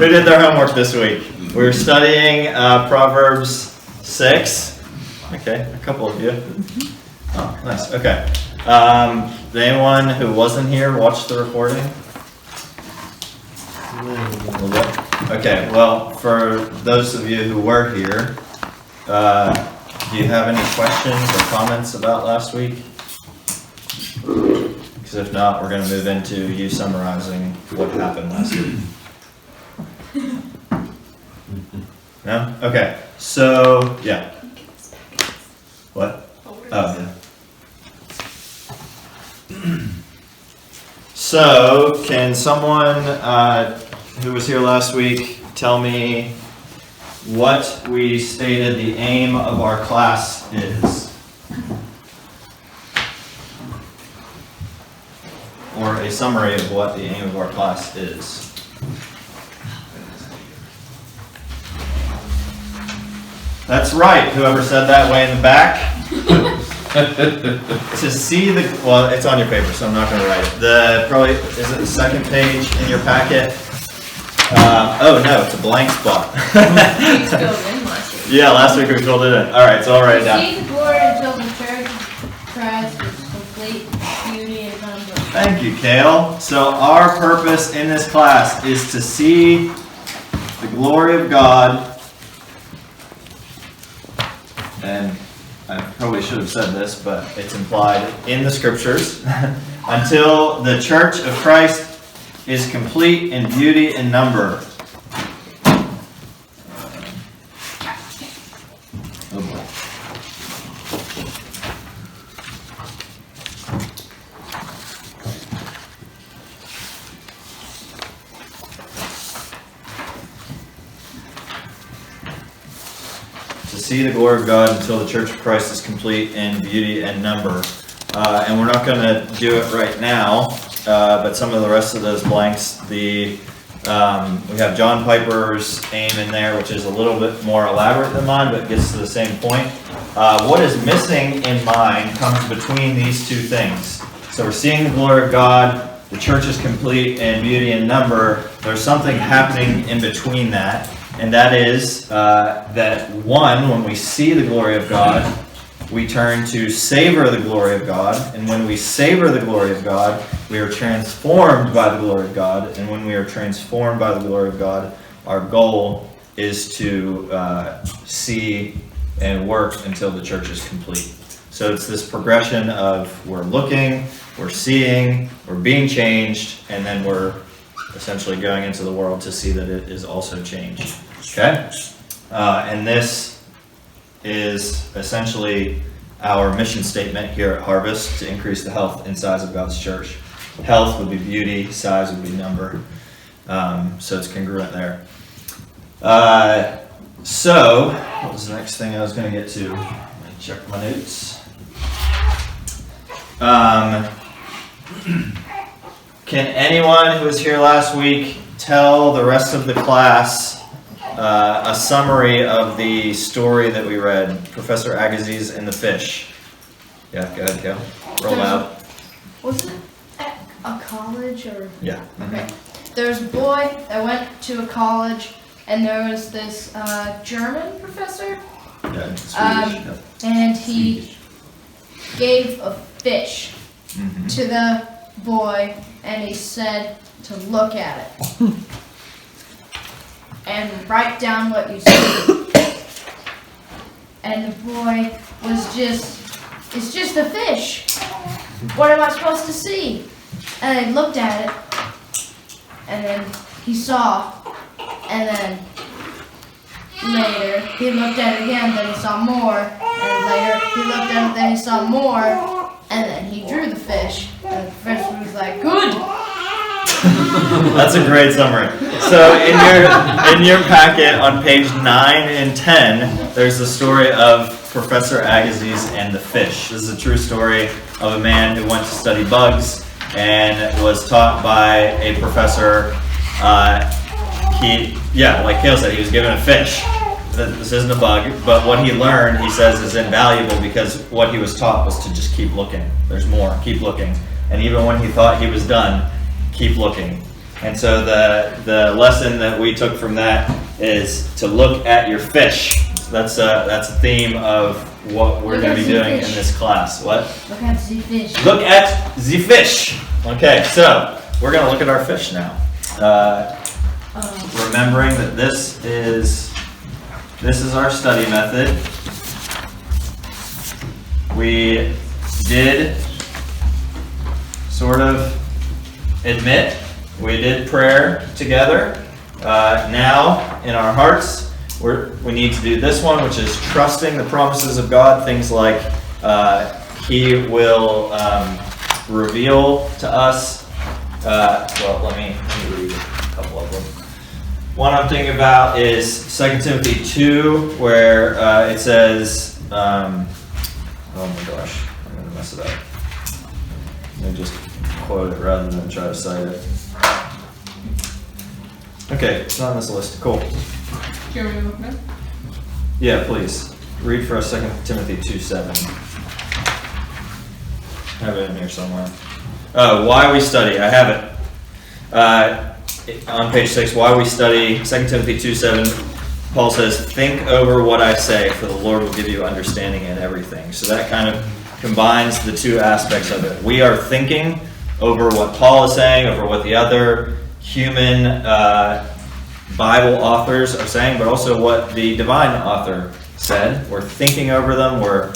Who did their homework this week? We're studying Proverbs 6. Okay, a couple of you. Oh, nice. Okay. Did anyone who wasn't here watch the recording? Okay, well, for those of you who were here, do you have any questions or comments about last week? Because if not, we're going to move into you summarizing what happened last week. No? Okay, so, yeah. What? Oh, yeah. So, can someone who was here last week tell me what we stated the aim of our class is? Or a summary of what the aim of our class is. That's right, whoever said that way in the back. To see the, well, it's on your paper, so I'm not going to write it. Probably, is it the second page in your packet? Oh no, it's a blank spot. We filled in last week. Yeah, last week we filled it in. Alright, so I'll write it down. See the glory until the church of Christ is complete, beauty and number. Thank you, Kale. So our purpose in this class is to see the glory of God, and I probably should have said this, but it's implied in the scriptures, until the church of Christ is complete in beauty and number. Oh boy. To see the glory of God until the church of Christ is complete in beauty and number. And we're not going to do it right now, but some of the rest of those blanks, we have John Piper's aim in there, which is a little bit more elaborate than mine, but gets to the same point. What is missing in mine comes between these two things. So we're seeing the glory of God, the church is complete in beauty and number. There's something happening in between that, and that is that one, when we see the glory of God, we turn to savor the glory of God, and when we savor the glory of God, we are transformed by the glory of God, and when we are transformed by the glory of God, our goal is to see and work until the church is complete. So it's this progression of we're looking, we're seeing, we're being changed, and then we're essentially going into the world to see that it is also changed. Okay? And this is essentially our mission statement here at Harvest, to increase the health and size of God's church. Health would be beauty, size would be number. So it's congruent there. So, what was the next thing I was going to get to? Let me check my notes. Can anyone who was here last week tell the rest of the class a summary of the story that we read, Professor Agassiz and the fish? Yeah, go ahead, Cal. Roll out. Was it at a college or? Yeah. Okay. There was a boy that went to a college, and there was this German professor. Yeah, Swedish. And he gave a fish to the boy, and he said to look at it. And write down what you see. And the boy was it's just a fish. What am I supposed to see? And I looked at it, and then he saw, and then later he looked at it again, then he saw more, and later he looked at it, then he saw more, and then he drew the fish, and the professor was like, good! That's a great summary. So in your packet on page 9 and 10, there's the story of Professor Agassiz and the fish. This is a true story of a man who went to study bugs and was taught by a professor. Like Kale said, he was given a fish. This isn't a bug, but what he learned, he says, is invaluable because what he was taught was to just keep looking. There's more, keep looking. And even when he thought he was done, keep looking. And so the lesson that we took from that is to look at your fish. That's a theme of what we're going to be doing in this class. What? Look at the fish. Look at the fish. Okay, so we're going to look at our fish now. Remembering that this is our study method. We did sort of admit we did prayer together. Now, in our hearts, we need to do this one, which is trusting the promises of God. Things like He will reveal to us. Well, let me read a couple of them. One I'm thinking about is 2 Timothy 2, where it says, oh my gosh, I'm going to mess it up. Let me just quote it rather than try to cite it. Okay, it's on this list. Cool. Do you want me to look it up? Yeah, please. Read for us 2 Timothy 2:7. I have it in here somewhere. Why we study. I have it. On page 6, why we study, 2 Timothy 2:7, Paul says, think over what I say, for the Lord will give you understanding in everything. So that kind of combines the two aspects of it. We are thinking over what Paul is saying, over what the other human Bible authors are saying, but also what the divine author said. We're thinking over them, we're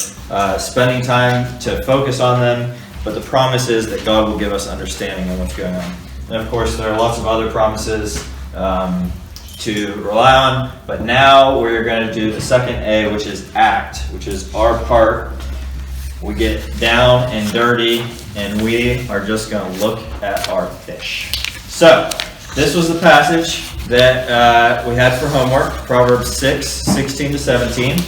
spending time to focus on them, but the promise is that God will give us understanding of what's going on. And of course, there are lots of other promises to rely on, but now we're going to do the second A, which is act, which is our part. We get down and dirty, and we are just going to look at our fish. So, this was the passage that we had for homework, Proverbs 6:16-17.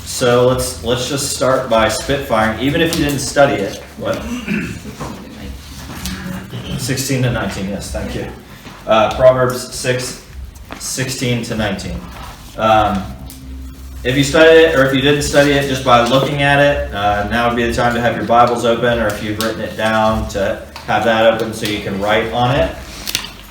So let's just start by spitfiring, even if you didn't study it. What? 16-19, yes, thank you. Proverbs 6:16-19. If you studied it, or if you didn't study it, just by looking at it, now would be the time to have your Bibles open, or if you've written it down, to have that open so you can write on it.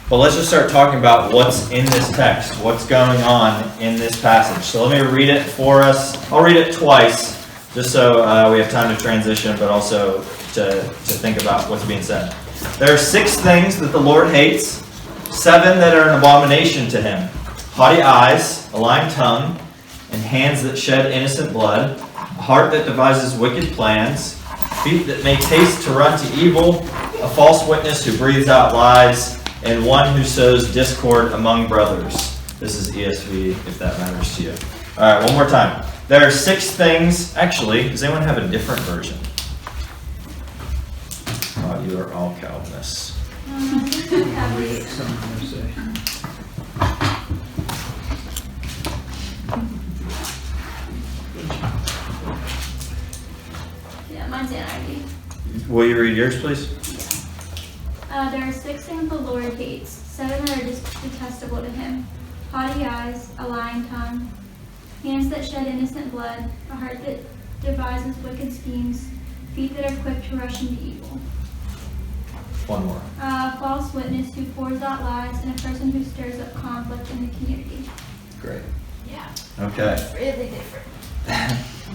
But let's just start talking about what's in this text, what's going on in this passage. So let me read it for us. I'll read it twice, just so we have time to transition, but also to think about what's being said. There are 6 things that the Lord hates, 7 that are an abomination to Him: haughty eyes, a lying tongue, and hands that shed innocent blood, a heart that devises wicked plans, feet that make haste to run to evil, a false witness who breathes out lies, and one who sows discord among brothers. This is ESV, if that matters to you. All right, one more time. There are 6 things. Actually, does anyone have a different version? Oh, you are all Calvinists. Yeah, mine's NIV. Will you read yours, please? There are 6 things the Lord hates, 7 that are detestable to Him: haughty eyes, a lying tongue, hands that shed innocent blood, a heart that devises wicked schemes, feet that are quick to rush into evil. One more. A false witness who pours out lies, and a person who stirs up conflict in the community. Great. Yeah, Okay. really different.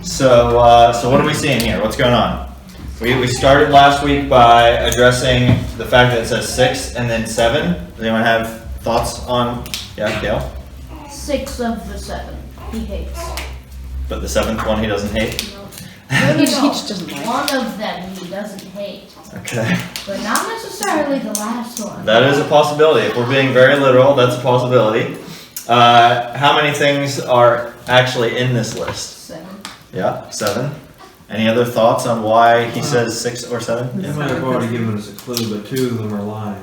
So what are we seeing here? What's going on? We started last week by addressing the fact that it says 6 and then 7. Does anyone have thoughts on? Yeah, Gail? 6 of the 7 he hates. But the 7th one he doesn't hate? No. He just doesn't like. One of them he doesn't hate, Okay. but not necessarily the last one. That is a possibility. If we're being very literal, that's a possibility. How many things are actually in this list? 7. Yeah, 7. Any other thoughts on why he says 6 or 7? You might have already given us a clue, but 2 of them are lying.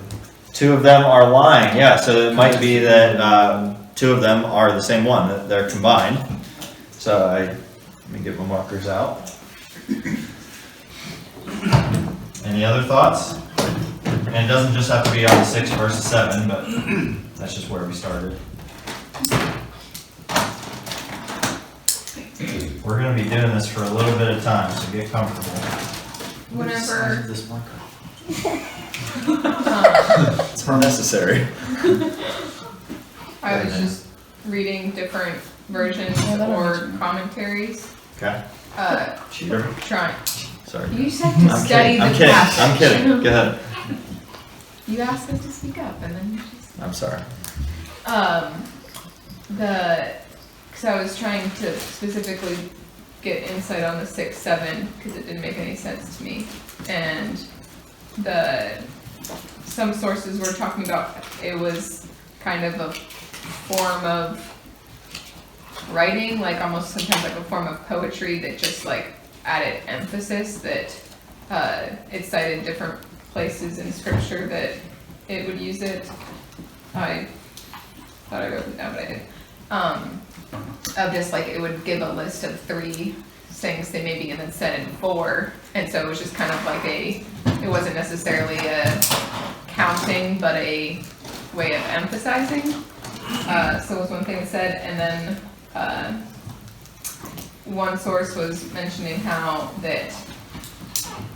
2 of them are lying. Yeah, so it might be that 2 of them are the same one, that they're combined. So let me get my markers out. Any other thoughts? And it doesn't just have to be on 6 versus 7, but that's just where we started. We're going to be doing this for a little bit of time, so get comfortable. Whenever This marker. It's unnecessary. I was just reading different versions or commentaries. Okay. Cheater. Trying. Sorry. You said to study the I'm kidding. passage. I'm kidding. Go ahead. You asked us to speak up, and then you just. I'm sorry. Because I was trying to specifically get insight on the 6-7 because it didn't make any sense to me, and some sources were talking about it was kind of a form of writing, like almost sometimes like a form of poetry that just like added emphasis, that it cited different places in scripture that it would use it. I thought I wrote it down, but I didn't. Of just like it would give a list of 3 things they maybe and then said in 4, and so it was just kind of like it wasn't necessarily a counting, but a way of emphasizing. So it was one thing it said, and then one source was mentioning how that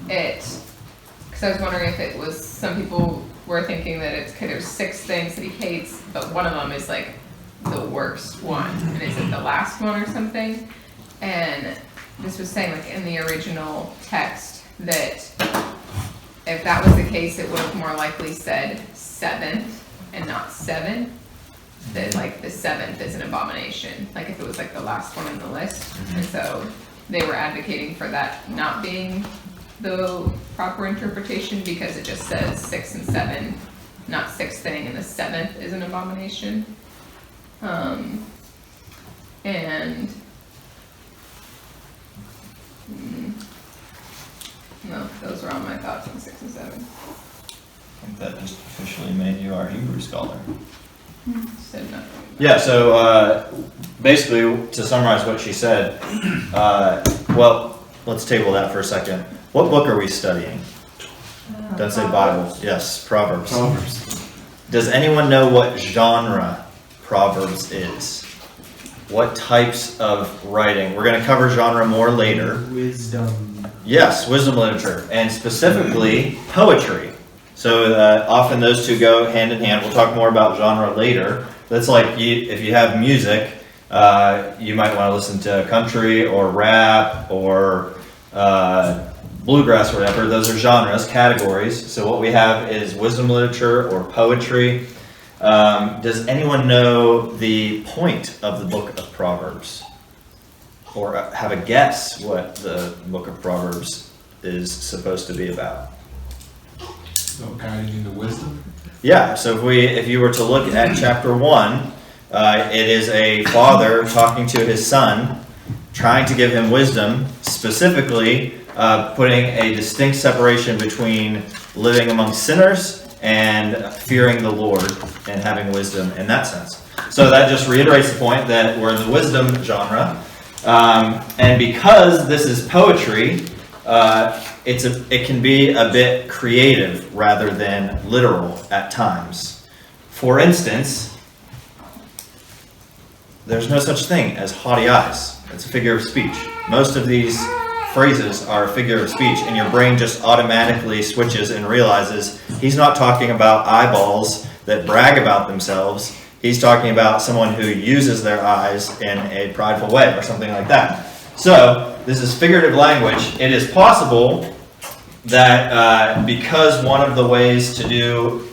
because I was wondering if it was, some people were thinking that it's okay, there's 6 things that he hates, but one of them is like the worst one, and is it the last one or something? And this was saying like in the original text that if that was the case, it would have more likely said 7th and not 7. That like the 7th is an abomination, like if it was like the last one on the list. And so they were advocating for that not being the proper interpretation because it just says 6 and 7, not 6th thing, and the 7th is an abomination. And no, those were all my thoughts on 6 and 7. I think that just officially made you our Hebrew scholar. Said nothing. Yeah, so basically, to summarize what she said, well, let's table that for a second. What book are we studying? Don't say Bible. Yes, Proverbs. Does anyone know what genre Proverbs is? What types of writing? We're going to cover genre more later. Wisdom. Yes, wisdom literature, and specifically poetry. So often those two go hand in hand. We'll talk more about genre later. That's like if you have music, you might want to listen to country or rap or bluegrass or whatever. Those are genres, categories. So what we have is wisdom literature or poetry. Does anyone know the point of the book of Proverbs? Or have a guess what the book of Proverbs is supposed to be about? So guiding into wisdom? Yeah, so if you were to look at chapter 1, it is a father talking to his son, trying to give him wisdom, specifically putting a distinct separation between living among sinners and fearing the Lord and having wisdom in that sense. So that just reiterates the point that we're in the wisdom genre. And because this is poetry, it can be a bit creative rather than literal at times. For instance, there's no such thing as haughty eyes. It's a figure of speech. Most of these phrases are a figure of speech, and your brain just automatically switches and realizes he's not talking about eyeballs that brag about themselves. He's talking about someone who uses their eyes in a prideful way or something like that. So this is figurative language. It is possible that because one of the ways to do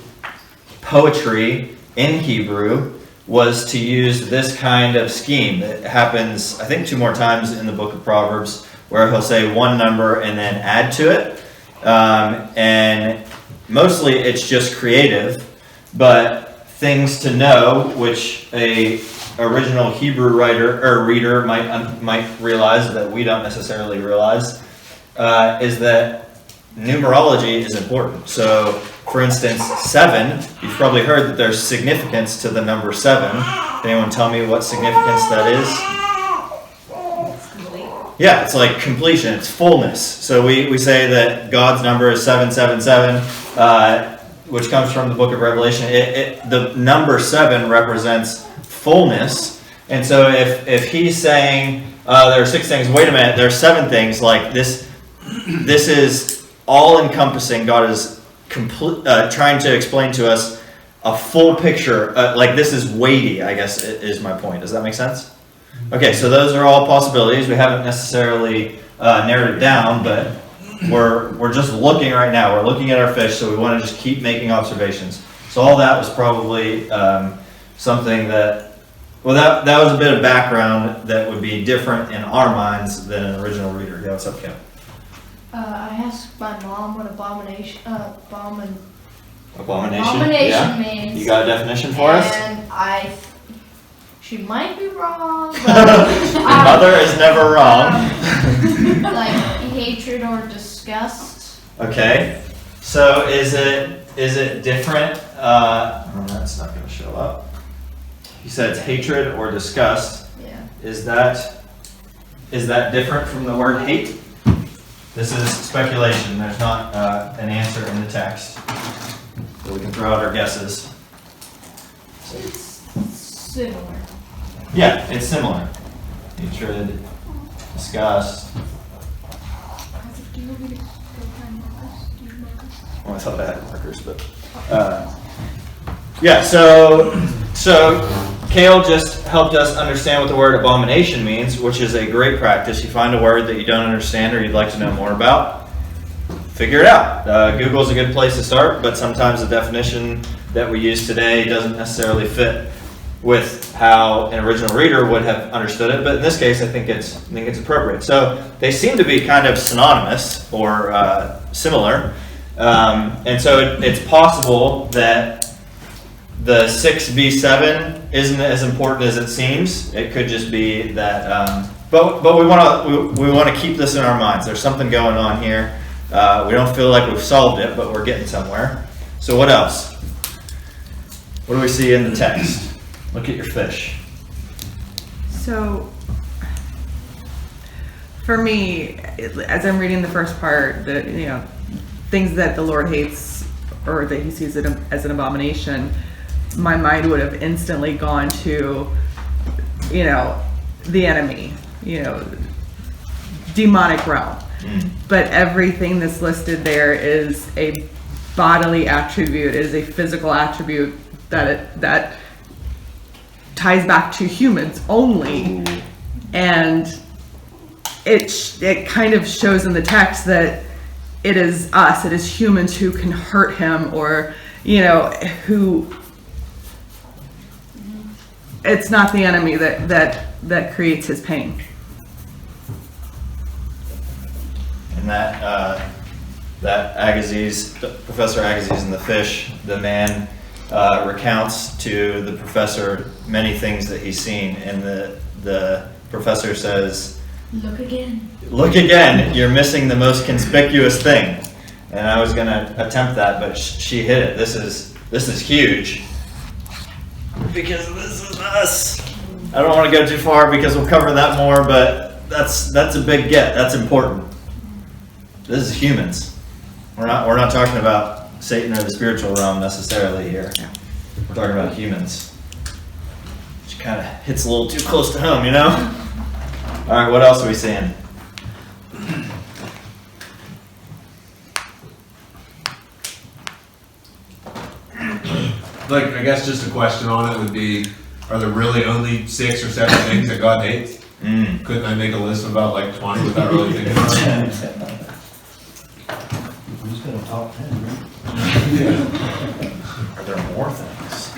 poetry in Hebrew was to use this kind of scheme. It happens, I think, 2 more times in the book of Proverbs, where he'll say one number and then add to it. And mostly it's just creative, but things to know, which a original Hebrew writer or reader might realize that we don't necessarily realize, is that numerology is important. So, for instance, 7, you've probably heard that there's significance to the number 7. Can anyone tell me what significance that is? Yeah, it's like completion, it's fullness. So we say that God's number is 777, which comes from the book of Revelation. The number 7 represents fullness. And so if he's saying there are 6 things, wait a minute, there are 7 things, like this is all-encompassing. God is trying to explain to us a full picture. Like this is weighty, I guess is my point. Does that make sense? Okay, so those are all possibilities. We haven't necessarily narrowed it down, but we're just looking right now. We're looking at our fish, so we want to just keep making observations. So all that was probably something that, well, that was a bit of background that would be different in our minds than an original reader. Yeah, what's up, Kim? I asked my mom what abomination Yeah. means. You got a definition for us? And she might be wrong, Your but mother is never wrong. like hatred or disgust. Okay, so is it different? That's not going to show up. You said it's hatred or disgust. Yeah. Is that different from the word hate? This is speculation. There's not an answer in the text, so we can throw out our guesses. It's similar. Yeah, it's similar. Hatred, disgust. Do you want me to go find markers? Do you have markers? Well, I thought I had markers, but yeah. So Kale just helped us understand what the word abomination means, which is a great practice. You find a word that you don't understand or you'd like to know more about, figure it out. Google's a good place to start, but sometimes the definition that we use today doesn't necessarily fit with how an original reader would have understood it. But in this case, I think it's appropriate. So they seem to be kind of synonymous or similar. And so it's possible that the 6b7 isn't as important as it seems. It could just be that, but we want to keep this in our minds. There's something going on here. We don't feel like we've solved it, but we're getting somewhere. So what else? What do we see in the text? Look at your fish. So, for me, as I'm reading the first part, things that the Lord hates or that He sees it as an abomination, my mind would have instantly gone to, the enemy, demonic realm. But everything that's listed there is a bodily attribute, is a physical attribute that ties back to humans only. And it kind of shows in the text that it is us, it is humans who can hurt him, or who, it's not the enemy that creates his pain. And that Agassiz, Professor Agassiz in the fish, the man recounts to the professor many things that he's seen, and the professor says, Look again. Look again, you're missing the most conspicuous thing. And I was gonna attempt that, but she hit it. This is huge. Because this is us. I don't want to go too far because we'll cover that more, but that's a big get. That's important. This is humans. We're not talking about Satan or the spiritual realm necessarily here. We're talking about humans. Which kind of hits a little too close to home, All right, what else are we seeing? Like, I guess just a question on it would be, are there really only 6 or 7 things that God hates? Couldn't I make a list of about like 20 without really thinking about it? Who's got a top 10, right? Are there more things?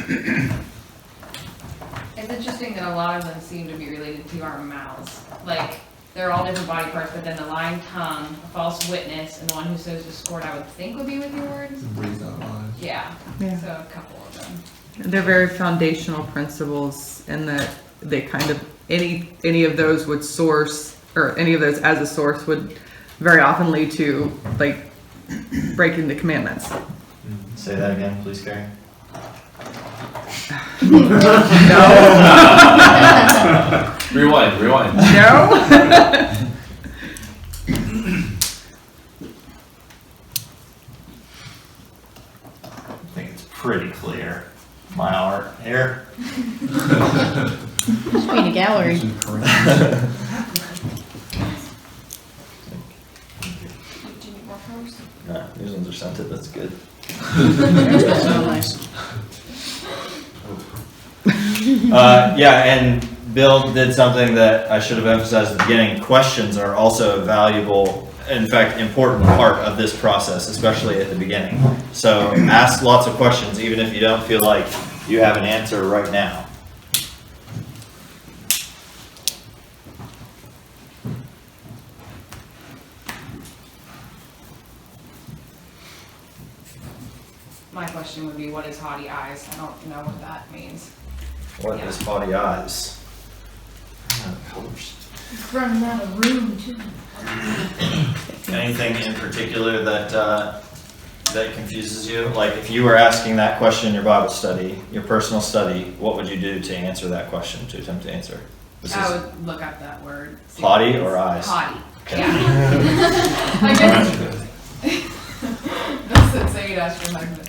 It's interesting that a lot of them seem to be related to our mouths. Like, they're all different body parts, but then the lying tongue, a false witness, and the one who sows discord, I would think would be with your words. Breathe out loud. Yeah. Yeah. So a couple of them. They're very foundational principles in that they kind of, any of those would source, or any of those as a source would very often lead to, like, breaking the commandments. Say that again, please, Carrie. Rewind. No? I think it's pretty clear. My art here. Must be in a gallery. Do you need more colors? No, these ones are scented, that's good. So nice. Yeah, and Bill did something that I should have emphasized at the beginning. Questions are also a valuable, in fact, important part of this process, especially at the beginning. So ask lots of questions, even if you don't feel like you have an answer right now. My question would be, what is haughty eyes? I don't know what that means. What is haughty eyes? Colors. It's running out of room too. Anything in particular that that confuses you? Like if you were asking that question in your Bible study, your personal study, what would you do to answer that question, to attempt to answer? This I is would look up that word. see haughty what it or is. eyes? Haughty, Okay. yeah. I guess, that's it, say it, ask your husband.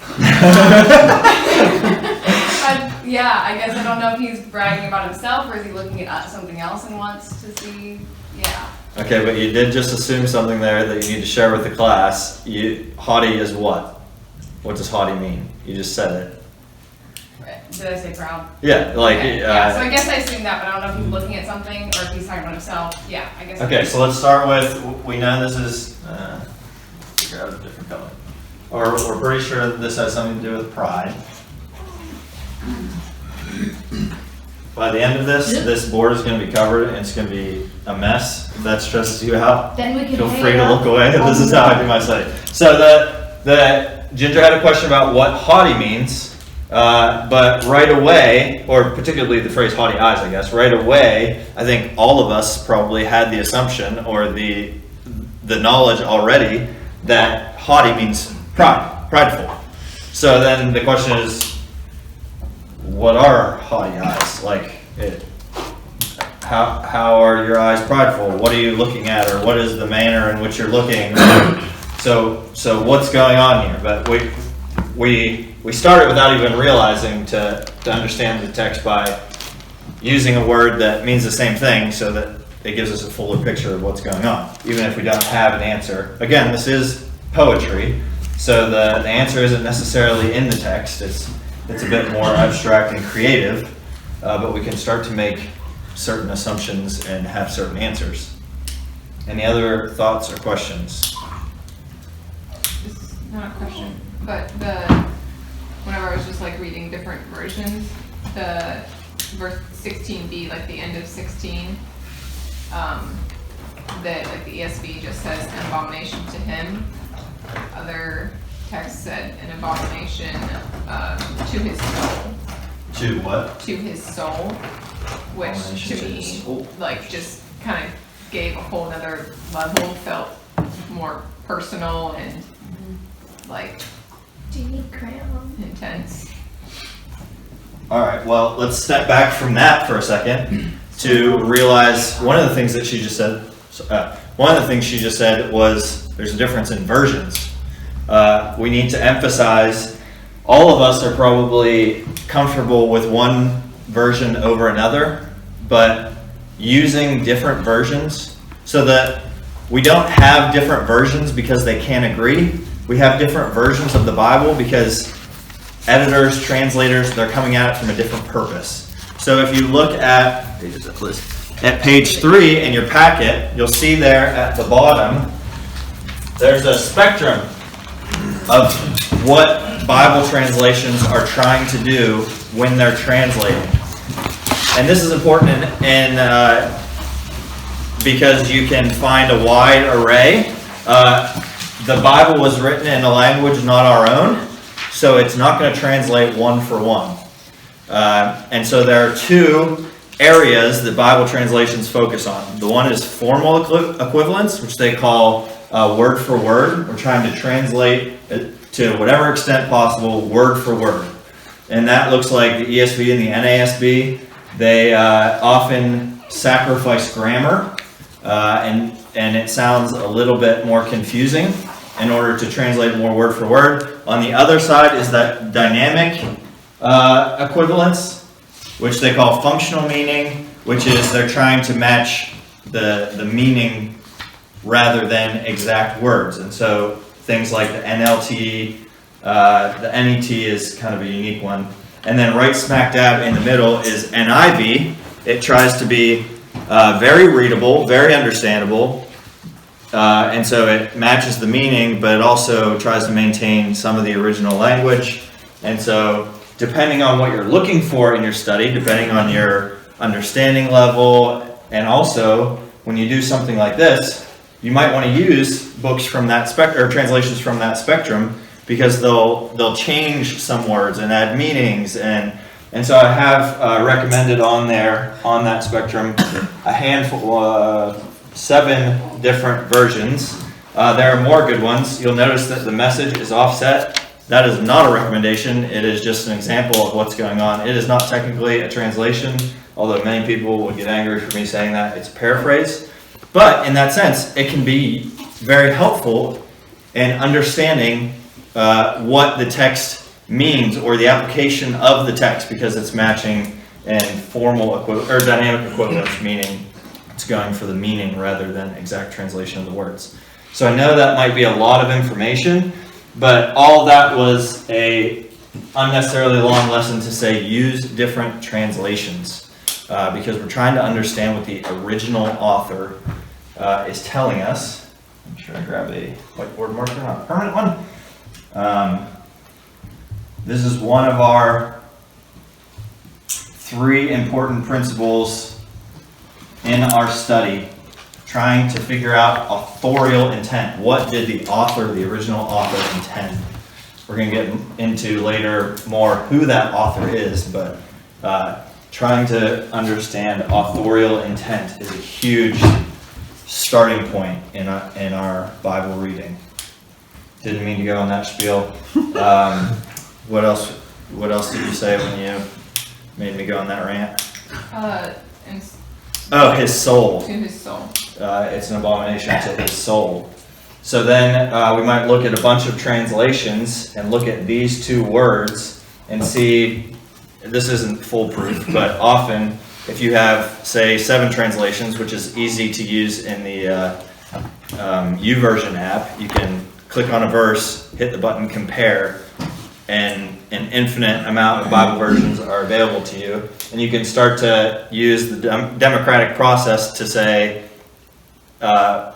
Yeah, I guess I don't know if he's bragging about himself or is he looking at something else and wants to see, yeah. Okay, but you did just assume something there that you need to share with the class. Haughty is what? What does haughty mean? You just said it. Did I say proud? Yeah, like, Okay, yeah, so I guess I assumed that, but I don't know if he's looking at something or if he's talking about himself. Yeah, I guess. okay, so let's start with, we know this is, figure out a different color. Or we're pretty sure that this has something to do with pride. By the end of this, this board is going to be covered and it's going to be a mess. If that stresses you out, Then we can feel hang free it to up look away. on This is the how I wall. do my study. So the Ginger had a question about what haughty means, but right away, or particularly the phrase haughty eyes, I guess, right away, I think all of us probably had the assumption or the knowledge already that haughty means prideful. So then the question is, what are haughty eyes? Like, how are your eyes prideful? What are you looking at, or what is the manner in which you're looking? So what's going on here? But we started without even realizing to understand the text by using a word that means the same thing, so that it gives us a fuller picture of what's going on, even if we don't have an answer. Again, this is poetry, so the answer isn't necessarily in the text. It's a bit more abstract and creative, but we can start to make certain assumptions and have certain answers. Any other thoughts or questions? This is not a question, but whenever I was just like reading different versions, the verse 16b, like the end of 16, that like the ESV just says an abomination to him. Other text said an abomination to his soul. To what? To his soul, which Abomination to to me, his soul. like, just kind of gave a whole nother level, felt more personal and like Do you need crayon? intense. All right, well, let's step back from that for a second to realize one of the things that she just said. One of the things she just said was there's a difference in versions. We need to emphasize all of us are probably comfortable with one version over another, but using different versions so that we don't have different versions because they can't agree. We have different versions of the Bible because editors, translators, they're coming at it from a different purpose. So if you look at page 3 in your packet, you'll see there at the bottom, there's a spectrum of what Bible translations are trying to do when they're translating. And this is important because you can find a wide array. The Bible was written in a language not our own, so it's not going to translate one for one. And so there are two areas that Bible translations focus on. The one is formal equivalence, which they call word for word. We're trying to translate to whatever extent possible, word for word. And that looks like the ESV and the NASB. They often sacrifice grammar, and it sounds a little bit more confusing in order to translate more word for word. On the other side is that dynamic equivalence, which they call functional meaning, which is they're trying to match the meaning rather than exact words. And so things like the NLT, The NET is kind of a unique one. And then right smack dab in the middle is NIV. It tries to be very readable, very understandable, and so it matches the meaning, but it also tries to maintain some of the original language. And so depending on what you're looking for in your study, depending on your understanding level, and also when you do something like this, you might want to use books from that or translations from that spectrum, because they'll change some words and add meanings, and so I have recommended on there on that spectrum a handful, 7 different versions. There are more good ones. You'll notice that the message is offset. That is not a recommendation. It is just an example of what's going on. It is not technically a translation, although many people would get angry for me saying that. It's a paraphrase. But in that sense, it can be very helpful in understanding what the text means, or the application of the text, because it's matching in formal or dynamic equivalence, meaning it's going for the meaning rather than exact translation of the words. So I know that might be a lot of information, but all that was a unnecessarily long lesson to say use different translations, because we're trying to understand what the original author is telling us. I'm sure I grab a whiteboard marker, not a permanent one. This is one of our 3 important principles in our study, trying to figure out authorial intent. What did the original author intend? We're going to get into later more who that author is, but trying to understand authorial intent is a huge starting point in our Bible reading. Didn't mean to go on that spiel. What else did you say when you made me go on that rant? His soul. To his soul. It's an abomination to his soul. So then we might look at a bunch of translations and look at these 2 words and see, this isn't foolproof, but often if you have, say, 7 translations, which is easy to use in the YouVersion app, you can click on a verse, hit the button compare, and an infinite amount of Bible versions are available to you. And you can start to use the democratic process to say,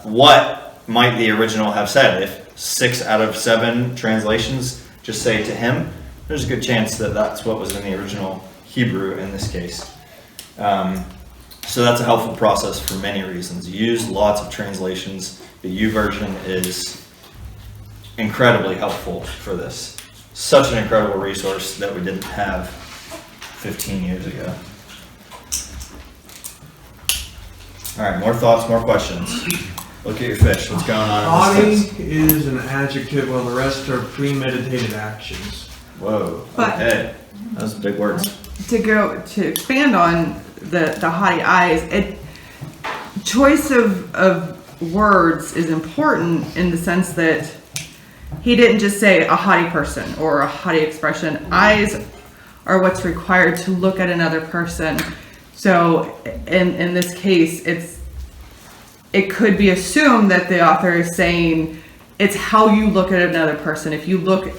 what might the original have said? If 6 out of 7 translations just say to him, there's a good chance that that's what was in the original Hebrew in this case. So that's a helpful process for many reasons. Use lots of translations. The YouVersion is incredibly helpful for this. Such an incredible resource that we didn't have 15 years ago. All right, more thoughts, more questions. Look at your fish. What's going on in Haughty this text? is an adjective, while the rest are premeditated actions. Whoa. But- Okay. Those are big words. To expand on the haughty eyes, choice of words is important in the sense that he didn't just say a haughty person or a haughty expression. Eyes are what's required to look at another person. So in this case, it could be assumed that the author is saying it's how you look at another person. If you look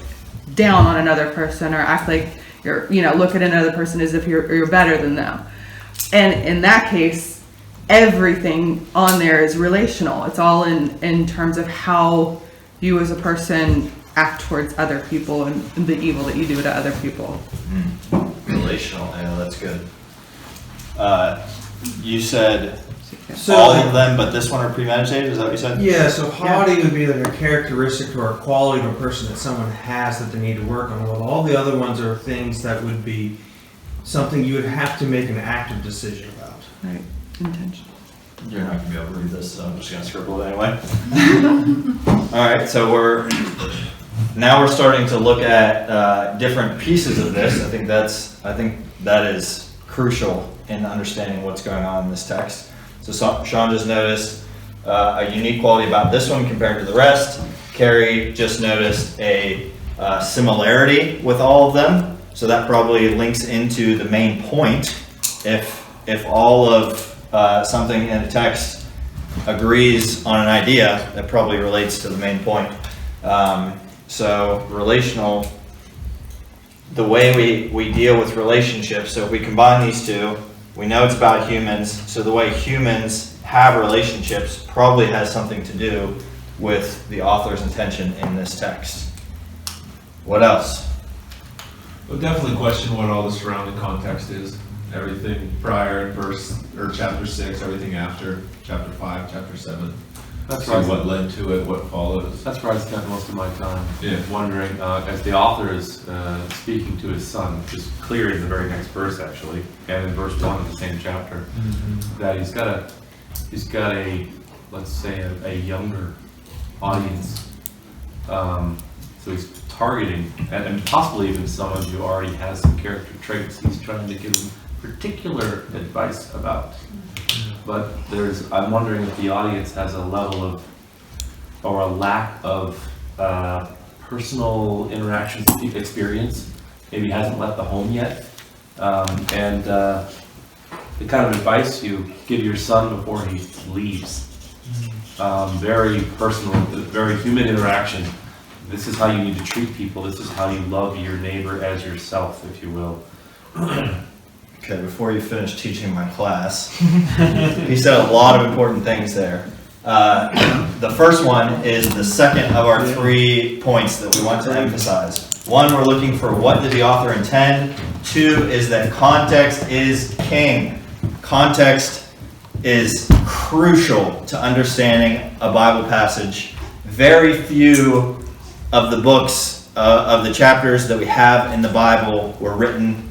down on another person or act like look at another person as if you're better than them. And in that case, everything on there is relational. It's all in terms of how you as a person act towards other people and the evil that you do to other people. Relational, yeah, that's good. You said So, all of them, but this one are premeditated, is that what you said? Yeah, so haughty would be like a characteristic or a quality of a person that someone has that they need to work on. Well, all the other ones are things that would be something you would have to make an active decision about. Right, intention. You're not gonna be able to read this, so I'm just gonna scribble it anyway. Alright, so we're starting to look at different pieces of this. I think that is crucial in understanding what's going on in this text. So Sean just noticed a unique quality about this one compared to the rest. Carrie just noticed a similarity with all of them. So that probably links into the main point. If all of something in the text agrees on an idea, that probably relates to the main point. So relational, the way we deal with relationships, so if we combine these two, we know it's about humans, so the way humans have relationships probably has something to do with the author's intention in this text. What else? We'll definitely question what all the surrounding context is. Everything prior, verse, or chapter 6, everything after, chapter 5, chapter 7. That's See right. what led to it, what follows. That's where I spent most of my time. Yeah. Wondering, as the author is speaking to his son, which is clear in the very next verse actually, and in verse 1 of the same chapter, that he's got a, let's say, a younger audience. So he's targeting, and possibly even someone who already has some character traits he's trying to give them particular advice about. But I'm wondering if the audience has a level of, or a lack of personal interactions experience, maybe hasn't left the home yet, and the kind of advice you give your son before he leaves, very personal, very human interaction. This is how you need to treat people. This is how you love your neighbor as yourself, if you will. Okay, before you finish teaching my class, he said a lot of important things there. The first one is the second of our 3 points that we want to emphasize. 1, we're looking for what did the author intend. 2 is that context is king. Context is crucial to understanding a Bible passage. Very few of the books, of the chapters that we have in the Bible were written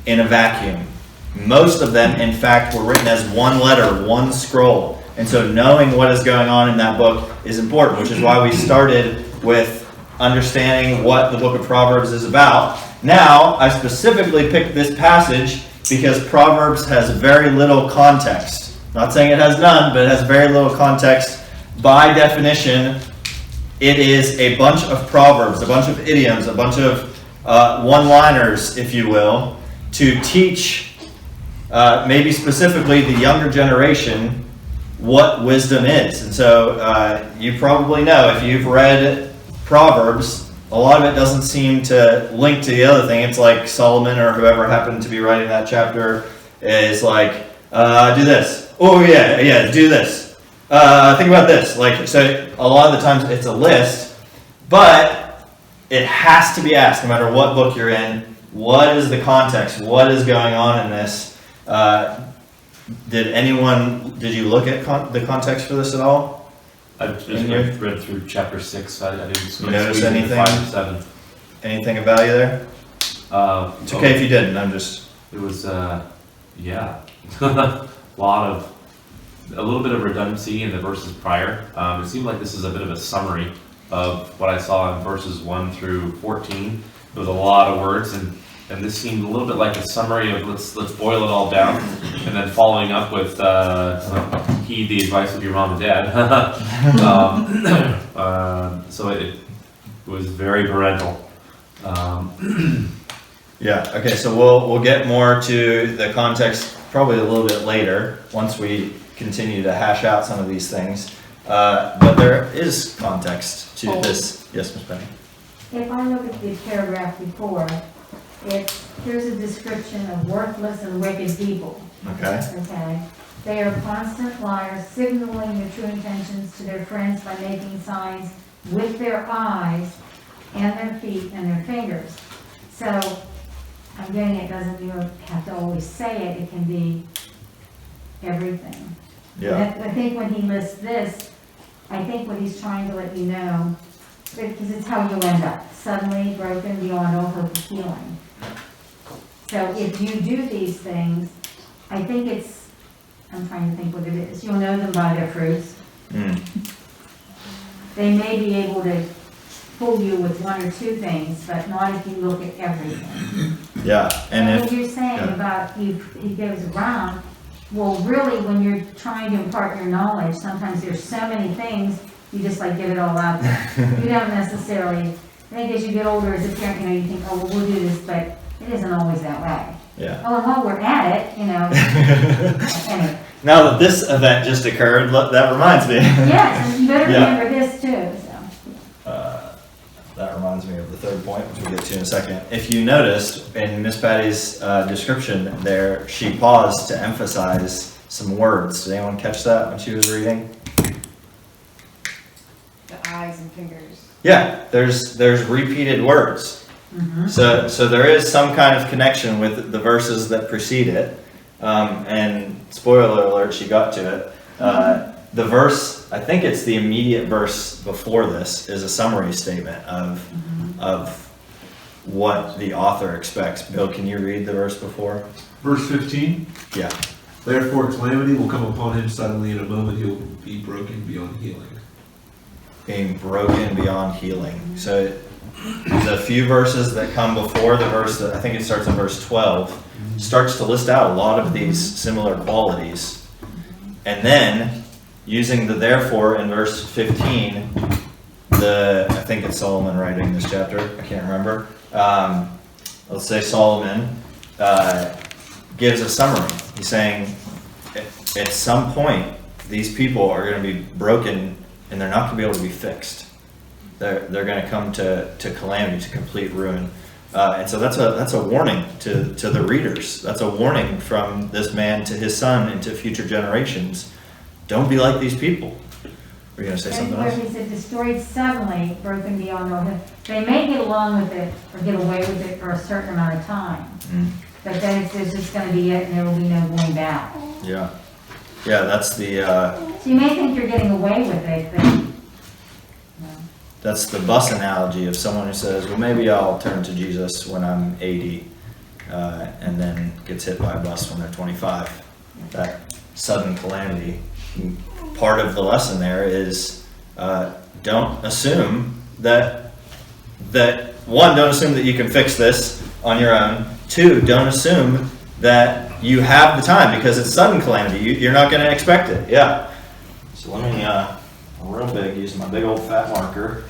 in a vacuum. Most of them, in fact, were written as one letter, one scroll. And so knowing what is going on in that book is important, which is why we started with understanding what the book of Proverbs is about. Now, I specifically picked this passage because Proverbs has very little context. Not saying it has none, but it has very little context. By definition, it is a bunch of proverbs, a bunch of idioms, a bunch of one-liners, if you will, to teach maybe specifically the younger generation what wisdom is. And so you probably know, if you've read Proverbs, a lot of it doesn't seem to link to the other thing. It's like Solomon or whoever happened to be writing that chapter is like, do this. Oh yeah, do this. Think about this. Like, so a lot of the times it's a list, but it has to be asked, no matter what book you're in, what is the context? What is going on in this? Did you look at the context for this at all? I just read through chapter 6. I didn't You notice squeeze in anything? 5 and 7. Anything of value there? It's okay if you didn't. I'm just. It was, yeah, a little bit of redundancy in the verses prior. It seemed like this is a bit of a summary of what I saw in verses 1 through 14. There was a lot of words, and this seemed a little bit like a summary of let's boil it all down, and then following up with heed the advice of your mom and dad. So it was very parental. Yeah. Okay. So we'll get more to the context probably a little bit later once we continue to hash out some of these things. But there is context to this. Yes, Ms. Penny. If I look at the paragraph before, here's a description of worthless and wicked people. Okay. Okay. They are constant liars, signaling their true intentions to their friends by making signs with their eyes and their feet and their fingers. So I'm getting it doesn't you have to always say it. It can be everything. Yeah. I think when he lists this, I think what he's trying to let you know, because it's how you end up, suddenly broken beyond all hope of healing. So if you do these things, I think I'm trying to think what it is. You'll know them by their fruits. They may be able to fool you with 1 or 2 things, but not if you look at everything. Yeah. And what you're saying about he goes around, well, really, when you're trying to impart your knowledge, sometimes there's so many things, you just like get it all out there. You don't necessarily, I think as you get older as a parent, you think, oh, well, we'll do this, but it isn't always that way. Yeah. Oh, and while we're at it, anyway. Now that this event just occurred, that reminds me. Yes, and you better Yeah. remember this too, so. third point, which we'll get to in a second. If you noticed in Miss Patty's description there, she paused to emphasize some words. Did anyone catch that when she was reading? The eyes and fingers. Yeah, there's repeated words. So there is some kind of connection with the verses that precede it. And spoiler alert, she got to it. The verse, I think it's the immediate verse before this, is a summary statement of what the author expects. Bill, can you read the verse before? Verse 15. Yeah. Therefore calamity will come upon him suddenly, in a moment he will be broken beyond healing. Being broken beyond healing. So the few verses that come before the verse that I think it starts in verse 12 starts to list out a lot of these similar qualities. And then using the therefore in verse 15, I think it's Solomon writing this chapter, I can't remember. Let's say Solomon gives a summary. He's saying at some point these people are going to be broken and they're not going to be able to be fixed. They're going to come to calamity, to complete ruin. And so that's a warning to the readers. That's a warning from this man to his son and to future generations. Don't be like these people. Were you going to say something else? And where he said destroyed suddenly, broken beyond all. They may get along with it or get away with it for a certain amount of time. But then it's just going to be it and there will be no going back. Yeah. Yeah, that's the... So you may think you're getting away with it, but... That's the bus analogy of someone who says, well, maybe I'll turn to Jesus when I'm 80, and then gets hit by a bus when they're 25. That sudden calamity. Part of the lesson there is don't assume that one, don't assume that you can fix this on your own. Two, don't assume that you have the time because it's sudden calamity. You're not going to expect it. Yeah. So let me, real big, using my big old fat marker.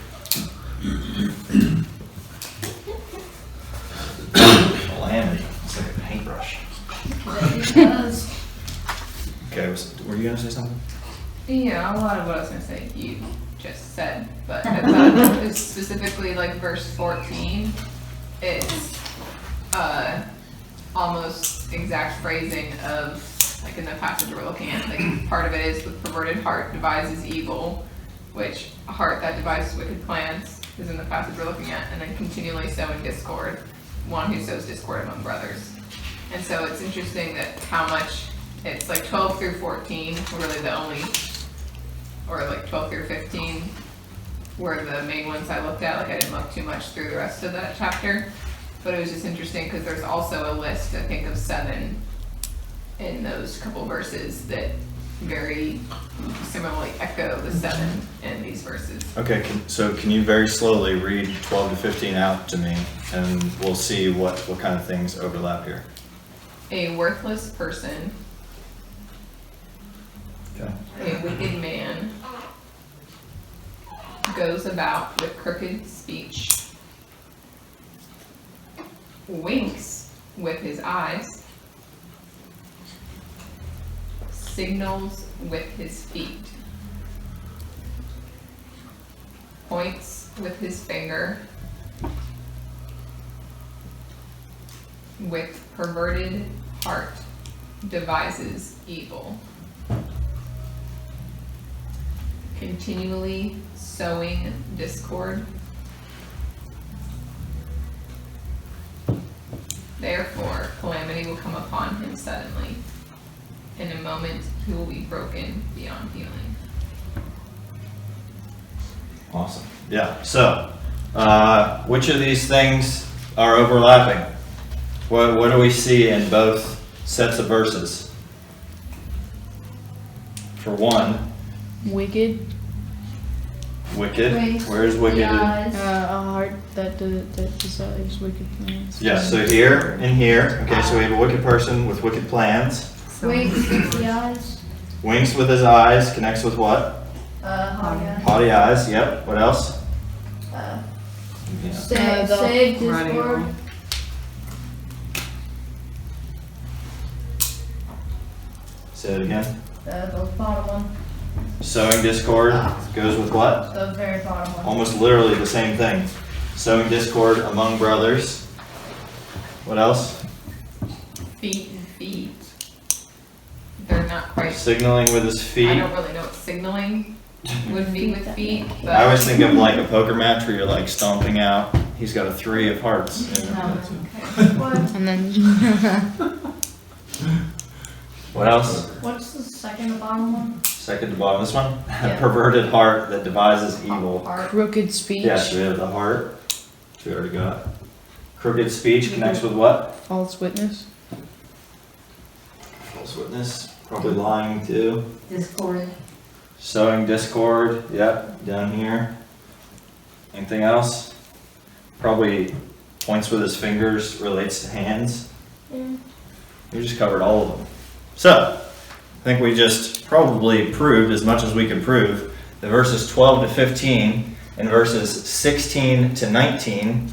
Calamity. It's like a paintbrush. Okay, were you going to say something? Yeah, a lot of what I was gonna say you just said, but I thought it was specifically like verse 14. It's almost exact phrasing of like in the passage we're looking at. Like part of it is the perverted heart devises evil, which a heart that devises wicked plans is in the passage we're looking at, and then continually sowing discord, one who sows discord among brothers. And so it's interesting that how much it's like 12 through 14 were really the only, or like 12 through 15 were the main ones I looked at. Like I didn't look too much through the rest of that chapter, but it was just interesting because there's also a list, I think, of 7 in those couple verses that very similarly echo the 7 in these verses. Okay, so can you very slowly read 12 to 15 out to me, and we'll see what kind of things overlap here. A worthless person, Okay. a wicked man, goes about with crooked speech, winks with his eyes, signals with his feet, points with his finger, with perverted heart devises evil, continually sowing discord. Therefore, calamity will come upon him suddenly. In a moment, he will be broken beyond healing. Awesome. Yeah. So, which of these things are overlapping? What do we see in both sets of verses? For one, Wicked. wicked. Winks Where's with wicked? the eyes. A heart that desires wicked plans. Yeah. So here and here. Okay. So we have a wicked person with wicked plans. Winks with the eyes. Winks with his eyes. Connects with what? Haughty eyes. Haughty eyes. Yep. What else? Save Running discord. on. Say it again. The bottom one. Sowing discord goes with what? The very bottom one. Almost literally the same thing. Sowing discord among brothers. What else? Feet and feet. They're not quite. Signaling with his I feet. don't really know what signaling would be with feet, but. I always think of like a poker match where you're like stomping out. He's got a 3 of hearts. And then What else? What's the second to bottom one? Second to bottom. This one? Yeah. Perverted heart that devises evil. crooked speech, Yeah, so we have the heart, which we already got. Crooked speech connects with what? false witness. False witness, probably lying too. Discord. Sowing discord, yep, down here. Anything else? Probably points with his fingers, relates to hands. Yeah. We just covered all of them. So, I think we just probably proved as much as we could prove that verses 12 to 15 and verses 16 to 19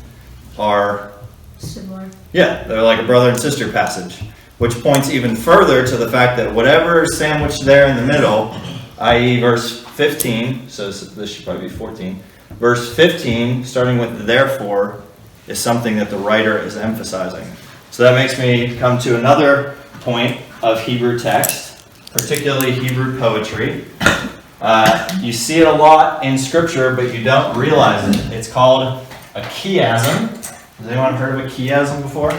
are, Similar. yeah, they're like a brother and sister passage, which points even further to the fact that whatever is sandwiched there in the middle, i.e. verse 15, so this should probably be 14, verse 15, starting with therefore, is something that the writer is emphasizing. So that makes me come to another point of Hebrew text, particularly Hebrew poetry. You see it a lot in Scripture, but you don't realize it. It's called a chiasm. Has anyone heard of a chiasm before?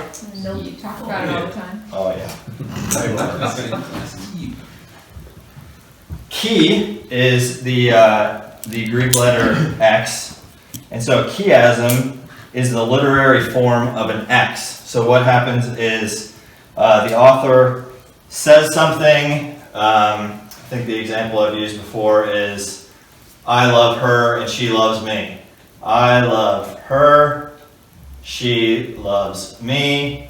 Nope. You talk about it all the time. Oh, yeah. Chi is the Greek letter X, and so chiasm is the literary form of an X. So what happens is the author says something. I think the example I've used before is, I love her and she loves me. I love her, she loves me.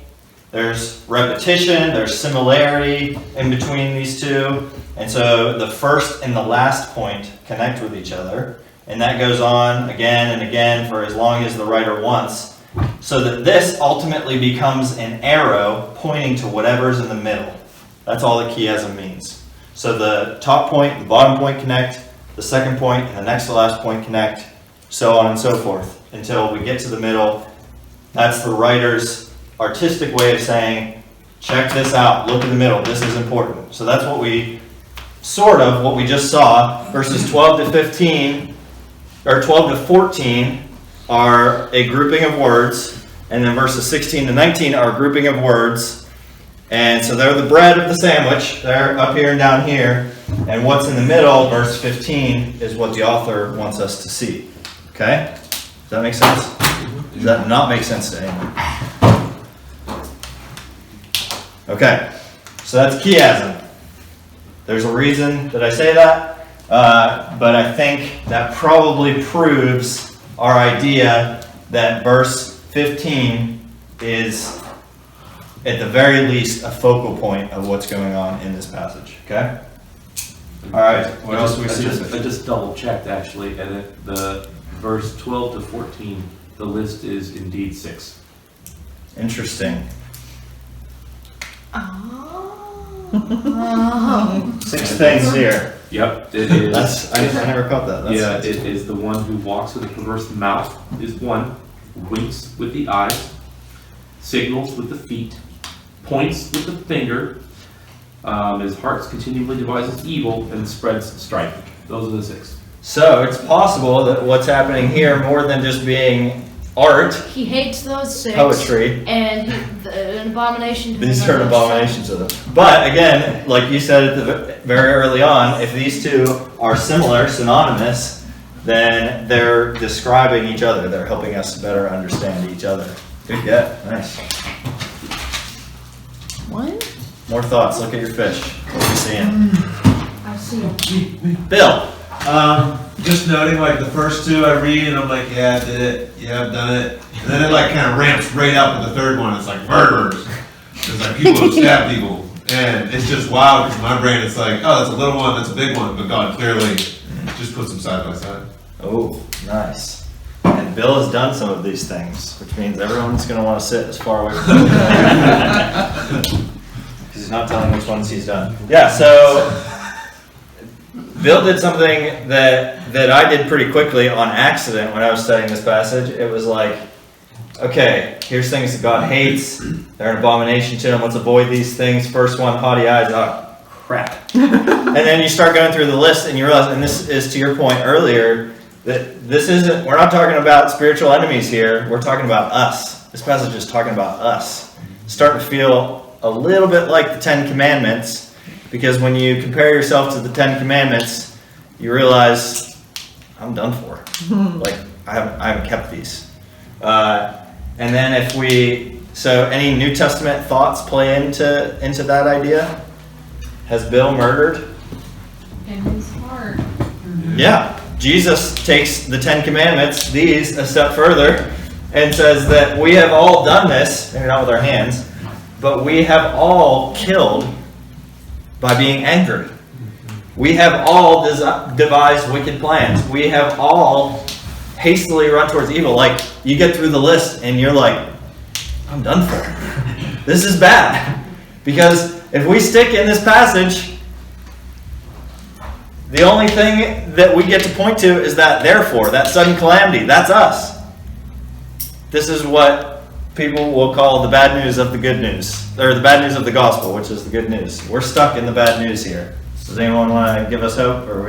There's repetition, there's similarity in between these two. And so the first and the last point connect with each other. And that goes on again and again for as long as the writer wants. So that this ultimately becomes an arrow pointing to whatever's in the middle. That's all that chiasm means. So the top point and the bottom point connect, the second point and the next to last point connect, so on and so forth, until we get to the middle. That's the writer's artistic way of saying, check this out, look in the middle, this is important. So that's what we just saw. Verses 12 to 15, or 12 to 14 are a grouping of words, and then verses 16 to 19 are a grouping of words. And so they're the bread of the sandwich. They're up here and down here. And what's in the middle, verse 15, is what the author wants us to see. Okay? Does that make sense? Does that not make sense to anyone? Okay. So that's chiasm. There's a reason that I say that. But I think that probably proves our idea that verse 15 is, at the very least, a focal point of what's going on in this passage. Okay? All right. What else do we see? I just double checked actually, and the verse 12 to 14, the list is indeed 6. Interesting. Oh. 6 things here. Yep, it is. I never caught that. That's It is the one who walks with a perverse mouth is one, winks with the eyes, signals with the feet, points with the finger, his heart continually devises evil and spreads strife. Those are the 6. So it's possible that what's happening here, more than just being art, He hates those 6. poetry, And an abomination to these them are are abominations of them. But again, like you said at the very early on, if these two are similar, synonymous, then they're describing each other. They're helping us better understand each other. Good get. Nice. What? More thoughts. Look at your fish. What are you seeing? I see him. Bill. Just noting, like, the first 2 I read, and I'm like, yeah, I did it. Yeah, I've done it. And then it, like, kind of ramps right up with the third one. It's like murderers. It's like people who stab people. And it's just wild because in my brain, it's like, oh, that's a little one, that's a big one. But God clearly just puts them side by side. Oh, nice. And Bill has done some of these things, which means everyone's going to want to sit as far away from him. Because he's not telling which ones he's done. Yeah, so Bill did something that I did pretty quickly on accident when I was studying this passage. It was like, okay, here's things that God hates. They're an abomination to him. Let's avoid these things. First one, haughty eyes. Oh, crap. And then you start going through the list and you realize, and this is to your point earlier, that this isn't, we're not talking about spiritual enemies here. We're talking about us. This passage is talking about us. Starting to feel a little bit like the Ten Commandments, because when you compare yourself to the Ten Commandments, you realize, I'm done for. Like, I haven't kept these. And then so any New Testament thoughts play into that idea? Has Bill murdered? In his heart. Yeah. Jesus takes the Ten Commandments, these, a step further, and says that we have all done this, maybe not with our hands, but we have all killed by being angered. We have all devised wicked plans. We have all hastily run towards evil. Like, you get through the list and you're like, I'm done for. This is bad. Because if we stick in this passage, the only thing that we get to point to is that therefore, that sudden calamity. That's us. This is what people will call the bad news of the good news, or the bad news of the gospel, which is the good news. We're stuck in the bad news here. Does anyone want to give us hope, or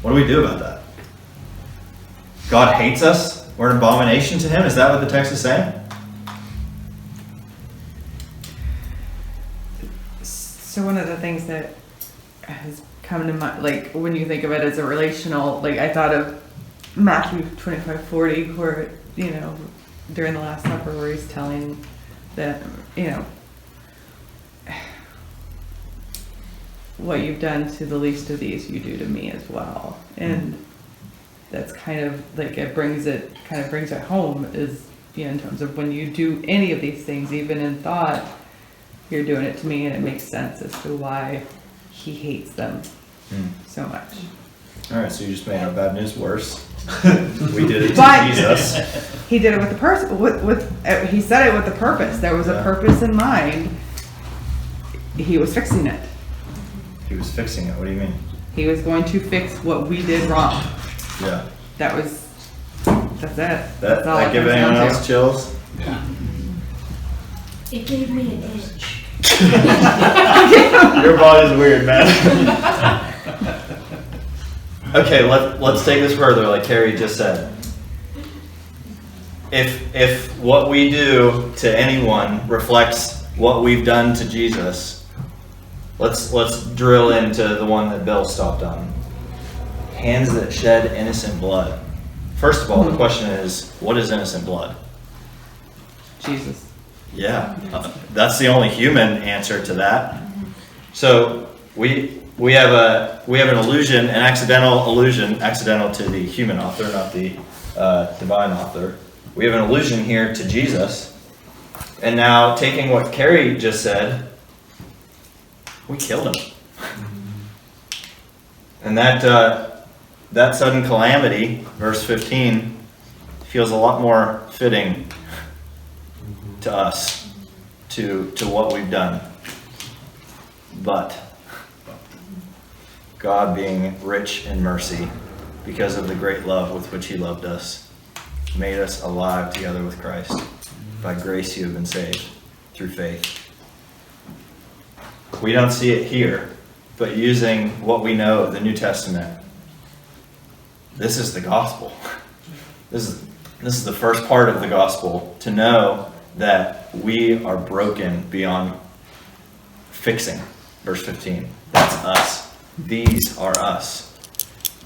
what do we do about that? God hates us? We're an abomination to him? Is that what the text is saying? So one of the things that has come to mind, like when you think of it as a relational, like I thought of Matthew 25:40, where, you know, during the Last Supper, where he's telling that, you know, what you've done to the least of these, you do to me as well. And that's kind of like, it brings it home, is, you know, in terms of when you do any of these things, even in thought, you're doing it to me, and it makes sense as to why he hates them so much. All right, so you just made our bad news worse. We did it to Jesus. He did it with the person. He said it with the purpose. There was a purpose in mind. He was fixing it. He was fixing it. What do you mean? He was going to fix what we did wrong. Yeah. That's it. That's all That it give comes anyone down to. else chills? It gave me an itch. Your body's weird, man. Okay, let's take this further, like Carrie just said. If what we do to anyone reflects what we've done to Jesus, let's drill into the one that Bill stopped on. Hands that shed innocent blood. First of all, the question is, what is innocent blood? Jesus. Yeah, that's the only human answer to that. So we have an allusion, an accidental allusion, accidental to the human author, not the divine author. We have an allusion here to Jesus, and now taking what Carrie just said, we killed him, and that sudden calamity, verse 15, feels a lot more fitting to us, to what we've done. But God, being rich in mercy, because of the great love with which he loved us, made us alive together with Christ. By grace you have been saved through faith. We don't see it here, but using what we know of the New Testament, this is the gospel. This is the first part of the gospel, to know that we are broken beyond fixing. Verse 15. That's us. These are us.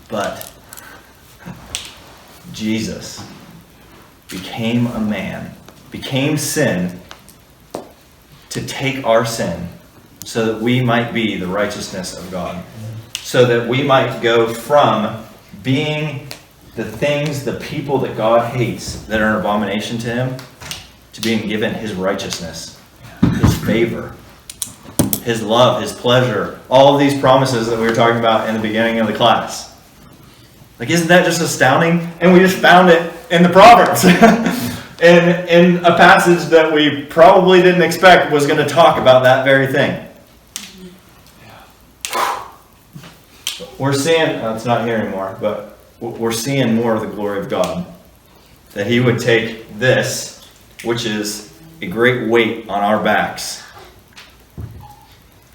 But Jesus became a man, became sin, to take our sin, so that we might be the righteousness of God. So that we might go from being the things, the people that God hates, that are an abomination to him, to being given his righteousness, his favor, his love, his pleasure, all of these promises that we were talking about in the beginning of the class. Like, isn't that just astounding? And we just found it in the Proverbs. in a passage that we probably didn't expect was going to talk about that very thing. we're seeing, it's not here anymore, but we're seeing more of the glory of God. That he would take this, which is a great weight on our backs,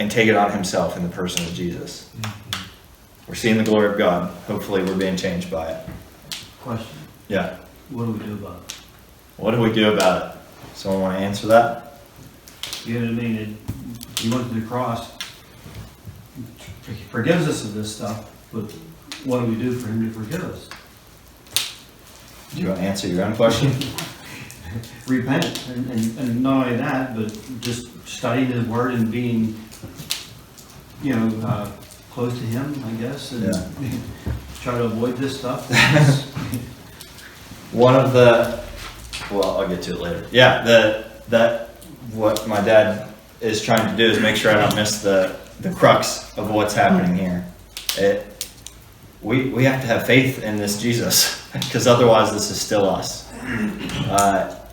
and take it on himself in the person of Jesus. We're seeing the glory of God. Hopefully we're being changed by it. Question, Yeah. what do we do about it? What do we do about it? Someone want to answer that? You know what I mean? He went to the cross. He forgives us of this stuff, but what do we do for him to forgive us? Do you want to answer your own question? Repent, and not only that, but just studying his word and being, close to him, I guess, and try to avoid this stuff. One of the, well, I'll get to it later. Yeah, what my dad is trying to do is make sure I don't miss the crux of what's happening here. We have to have faith in this Jesus, because otherwise this is still us.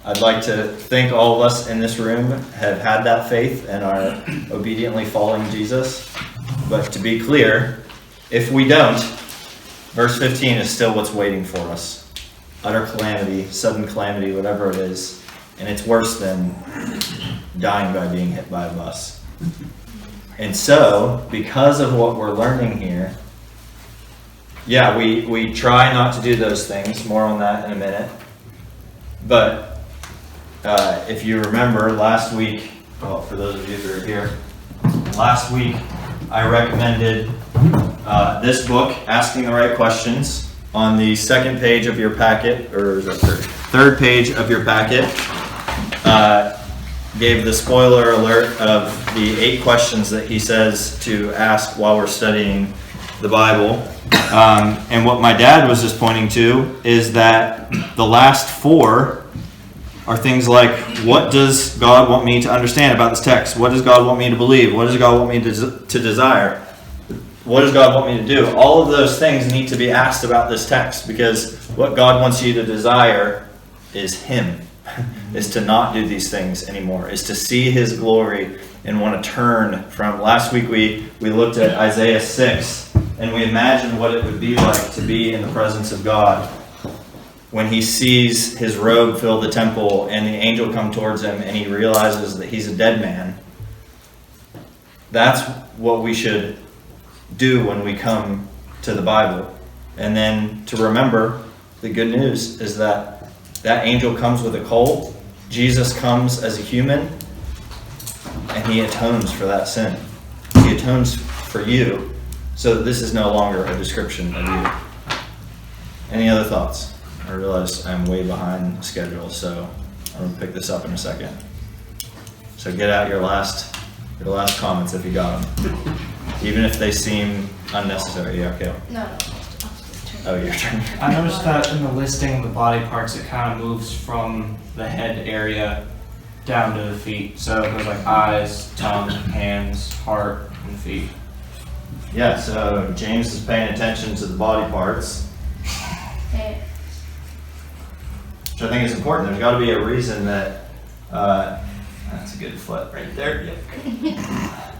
I'd like to think all of us in this room have had that faith and are obediently following Jesus. But to be clear, if we don't, verse 15 is still what's waiting for us. Utter calamity, sudden calamity, whatever it is. And it's worse than dying by being hit by a bus. And so, because of what we're learning here, yeah, we try not to do those things. More on that in a minute. But if you remember last week, well, for those of you that are here, last week I recommended this book, Asking the Right Questions, on the second page of your packet, or is that third page of your packet. Gave the spoiler alert of the 8 questions that he says to ask while we're studying the Bible. And what my dad was just pointing to is that the last 4 are things like, what does God want me to understand about this text? What does God want me to believe? What does God want me to desire? What does God want me to do? All of those things need to be asked about this text, because what God wants you to desire is Him. Is to not do these things anymore. Is to see His glory and want to turn from. Last week we looked at Isaiah 6, and we imagined what it would be like to be in the presence of God when he sees his robe fill the temple and the angel come towards him and he realizes that he's a dead man. That's what we should do when we come to the Bible. And then to remember, the good news is that that angel comes with a colt. Jesus comes as a human, and he atones for that sin. He atones for you, so that this is no longer a description of you. Any other thoughts? I realize I'm way behind schedule, so I'm going to pick this up in a second. So get out your last comments if you got them. Even if they seem unnecessary. Yeah, okay. No. Oh, your turn. I noticed that in the listing of the body parts, it kind of moves from the head area down to the feet. So it goes like eyes, tongue, hands, heart, and feet. Yeah, so James is paying attention to the body parts. Which I think is important. There's got to be a reason that, that's a good foot right there. Yep.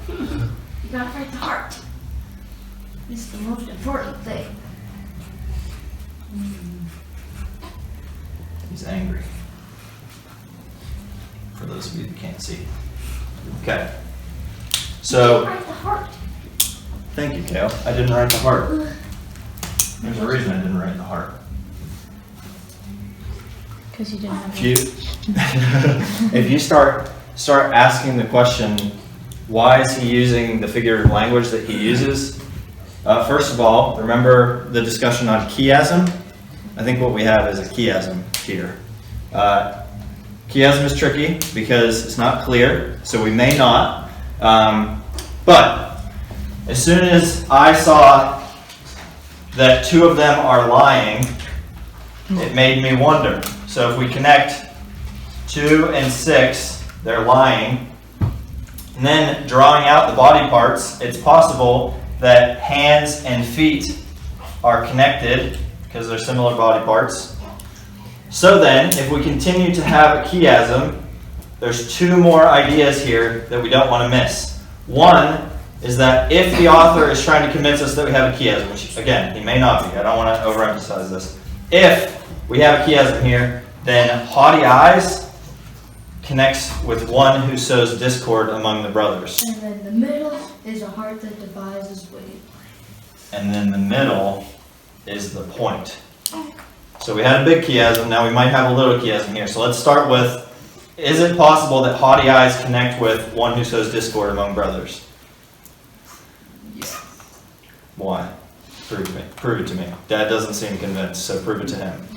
You gotta fight the heart. It's the most important thing. He's angry. For those of you that can't see. Okay. So, Fight the heart. thank you, Kale. I didn't write the heart. There's a reason I didn't write the heart. Because you didn't have If you start asking the question, why is he using the figurative language that he uses? First of all, remember the discussion on chiasm? I think what we have is a chiasm here. Chiasm is tricky because it's not clear, so we may not. But as soon as I saw that 2 of them are lying, it made me wonder. So if we connect 2 and 6, they're lying. And then drawing out the body parts, it's possible that hands and feet are connected because they're similar body parts. So then, if we continue to have a chiasm, there's 2 more ideas here that we don't want to miss. One is that if the author is trying to convince us that we have a chiasm, which again, he may not be, I don't want to overemphasize this. If we have a chiasm here, then haughty eyes connects with one who sows discord among the brothers. And then the middle is a heart that devises wicked plans. And then the middle is the point. So we had a big chiasm, now we might have a little chiasm here. So let's start with, is it possible that haughty eyes connect with one who sows discord among brothers? Yes. Why? Prove it to me. Dad doesn't seem convinced, so prove it to him.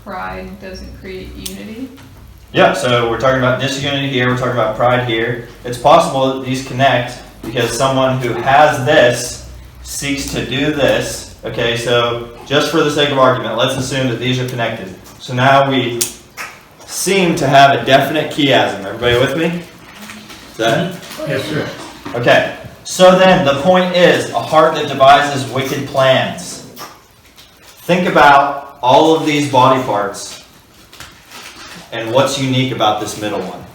Pride doesn't create unity. Yeah, so we're talking about disunity here, we're talking about pride here. It's possible that these connect because someone who has this seeks to do this. Okay, so just for the sake of argument, let's assume that these are connected. So now we seem to have a definite chiasm. Everybody with me? Is that? Yes, sir. Okay, so then the point is a heart that devises wicked plans. Think about all of these body parts and what's unique about this middle one.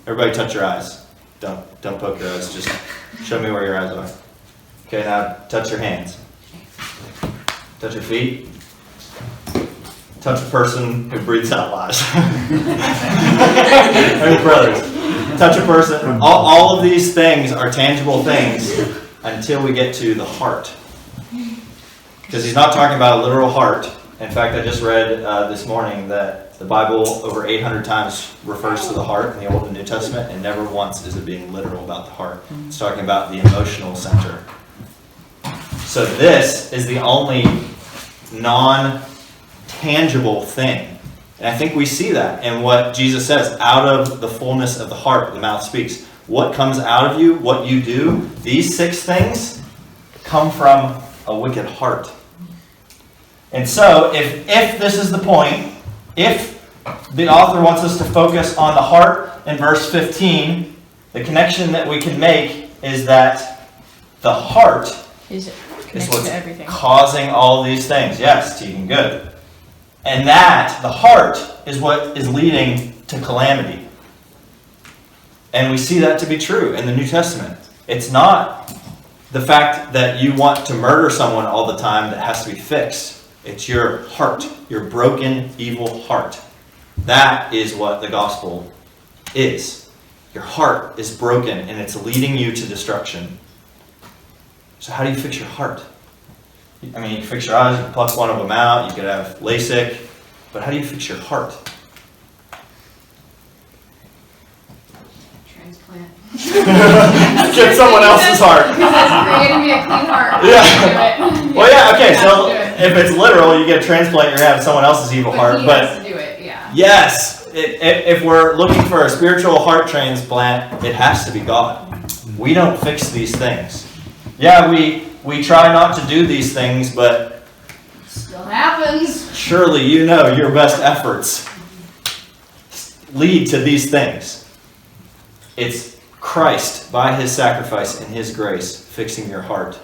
Everybody touch your eyes. Don't poke your eyes, just show me where your eyes are. Okay, now touch your hands. Touch your feet. Touch a person who breathes out lies. Hey, brothers. Touch a person. All of these things are tangible things until we get to the heart. Because he's not talking about a literal heart. In fact, I just read this morning that the Bible over 800 times refers to the heart in the Old and New Testament, and never once is it being literal about the heart. It's talking about the emotional center. So this is the only non-tangible thing. And I think we see that in what Jesus says, out of the fullness of the heart, the mouth speaks. What comes out of you, what you do, these 6 things come from a wicked heart. And so, if this is the point, if the author wants us to focus on the heart in verse 15, the connection that we can make is that the heart is what's causing all these things. Yes, Tegan, good. And that, the heart, is what is leading to calamity. And we see that to be true in the New Testament. It's not the fact that you want to murder someone all the time that has to be fixed. It's your heart, your broken, evil heart. That is what the gospel is. Your heart is broken and it's leading you to destruction. So how do you fix your heart? I mean, you can fix your eyes, you can pluck one of them out, you could have LASIK, but how do you fix your heart? Transplant. Get someone else's heart. Because that's created me a clean heart. Yeah. Do it. Well, yeah, okay, You so have to do it. if it's literal, you get a transplant, you're going to have someone else's evil heart. He But has to do it, yeah. yes, if we're looking for a spiritual heart transplant, it has to be God. We don't fix these things. Yeah, we try not to do these things, but Still happens. surely you know your best efforts lead to these things. It's Christ, by his sacrifice and his grace, fixing your heart,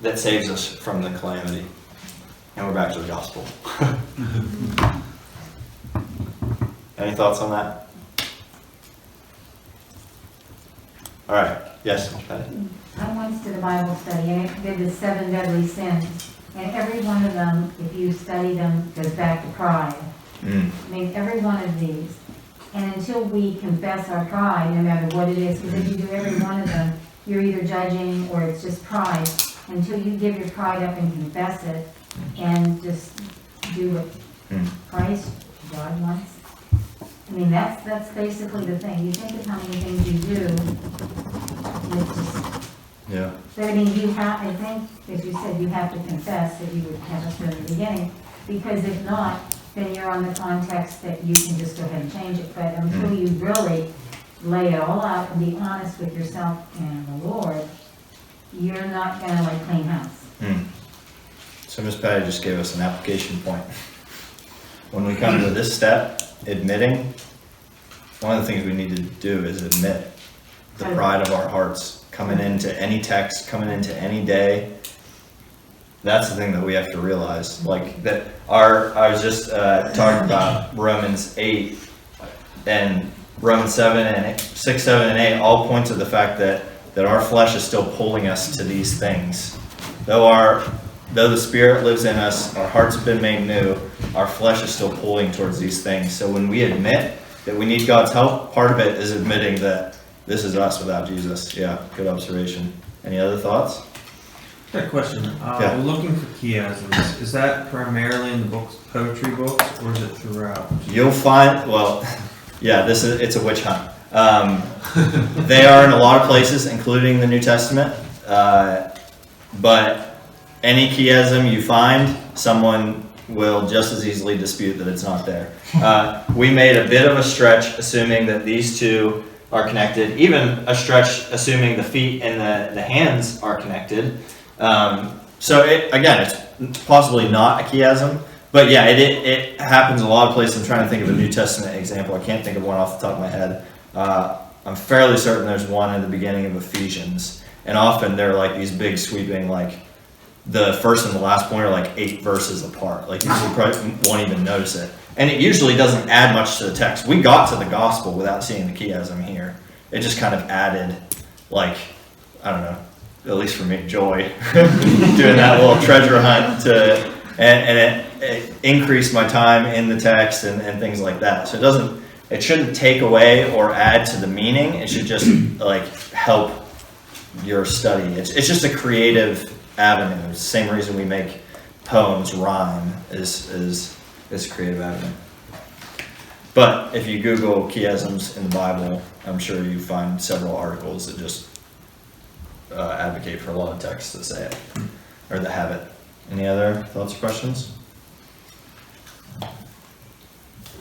that saves us from the calamity. And we're back to the gospel. Any thoughts on that? All right. Yes, Patty? I once did a Bible study, and it did the 7 deadly sins. And every one of them, if you study them, goes back to pride. I mean, every one of these. And until we confess our pride, no matter what it is, because if you do every one of them, you're either judging or it's just pride. Until you give your pride up and confess it, and just do what Christ, God wants. I mean, that's basically the thing. You think of how many things you do, and it's just... Yeah. But I mean, you have, I think, as you said, you have to confess that you would have us from the beginning, because if not, then you're on the context that you can just go ahead and change it. But until you really lay it all out and be honest with yourself and the Lord, you're not gonna like clean house. So Miss Patty just gave us an application point. When we come to this step, admitting, one of the things we need to do is admit the pride of our hearts. Coming into any text, coming into any day, that's the thing that we have to realize. Like that, I was just talking about Romans 8. and Romans 6, 7, and 8 all point to the fact that our flesh is still pulling us to these things. Though the Spirit lives in us, our hearts have been made new, our flesh is still pulling towards these things. So when we admit that we need God's help, part of it is admitting that this is us without Jesus. Yeah, good observation. Any other thoughts? Got a question. Yeah. Looking for chiasms, is that primarily in the books, poetry books, or is it throughout? You'll find, well, yeah, it's a witch hunt. They are in a lot of places, including the New Testament. But any chiasm you find, someone will just as easily dispute that it's not there. We made a bit of a stretch assuming that these two are connected, even a stretch assuming the feet and the hands are connected. So it's possibly not a chiasm, but yeah, it happens a lot of places. I'm trying to think of a New Testament example. I can't think of one off the top of my head. I'm fairly certain there's one in the beginning of Ephesians, and often they're like these big sweeping, like the first and the last point are like 8 verses apart. Like you probably won't even notice it. And it usually doesn't add much to the text. We got to the gospel without seeing the chiasm here. It just kind of added, like, I don't know, at least for me, joy, doing that little treasure hunt and it increased my time in the text and things like that. So it shouldn't take away or add to the meaning. It should just like help your study. It's just a creative avenue. It's the same reason we make poems rhyme is a creative avenue. But if you Google chiasms in the Bible, I'm sure you find several articles that just advocate for a lot of texts that say it, or that have it. Any other thoughts or questions?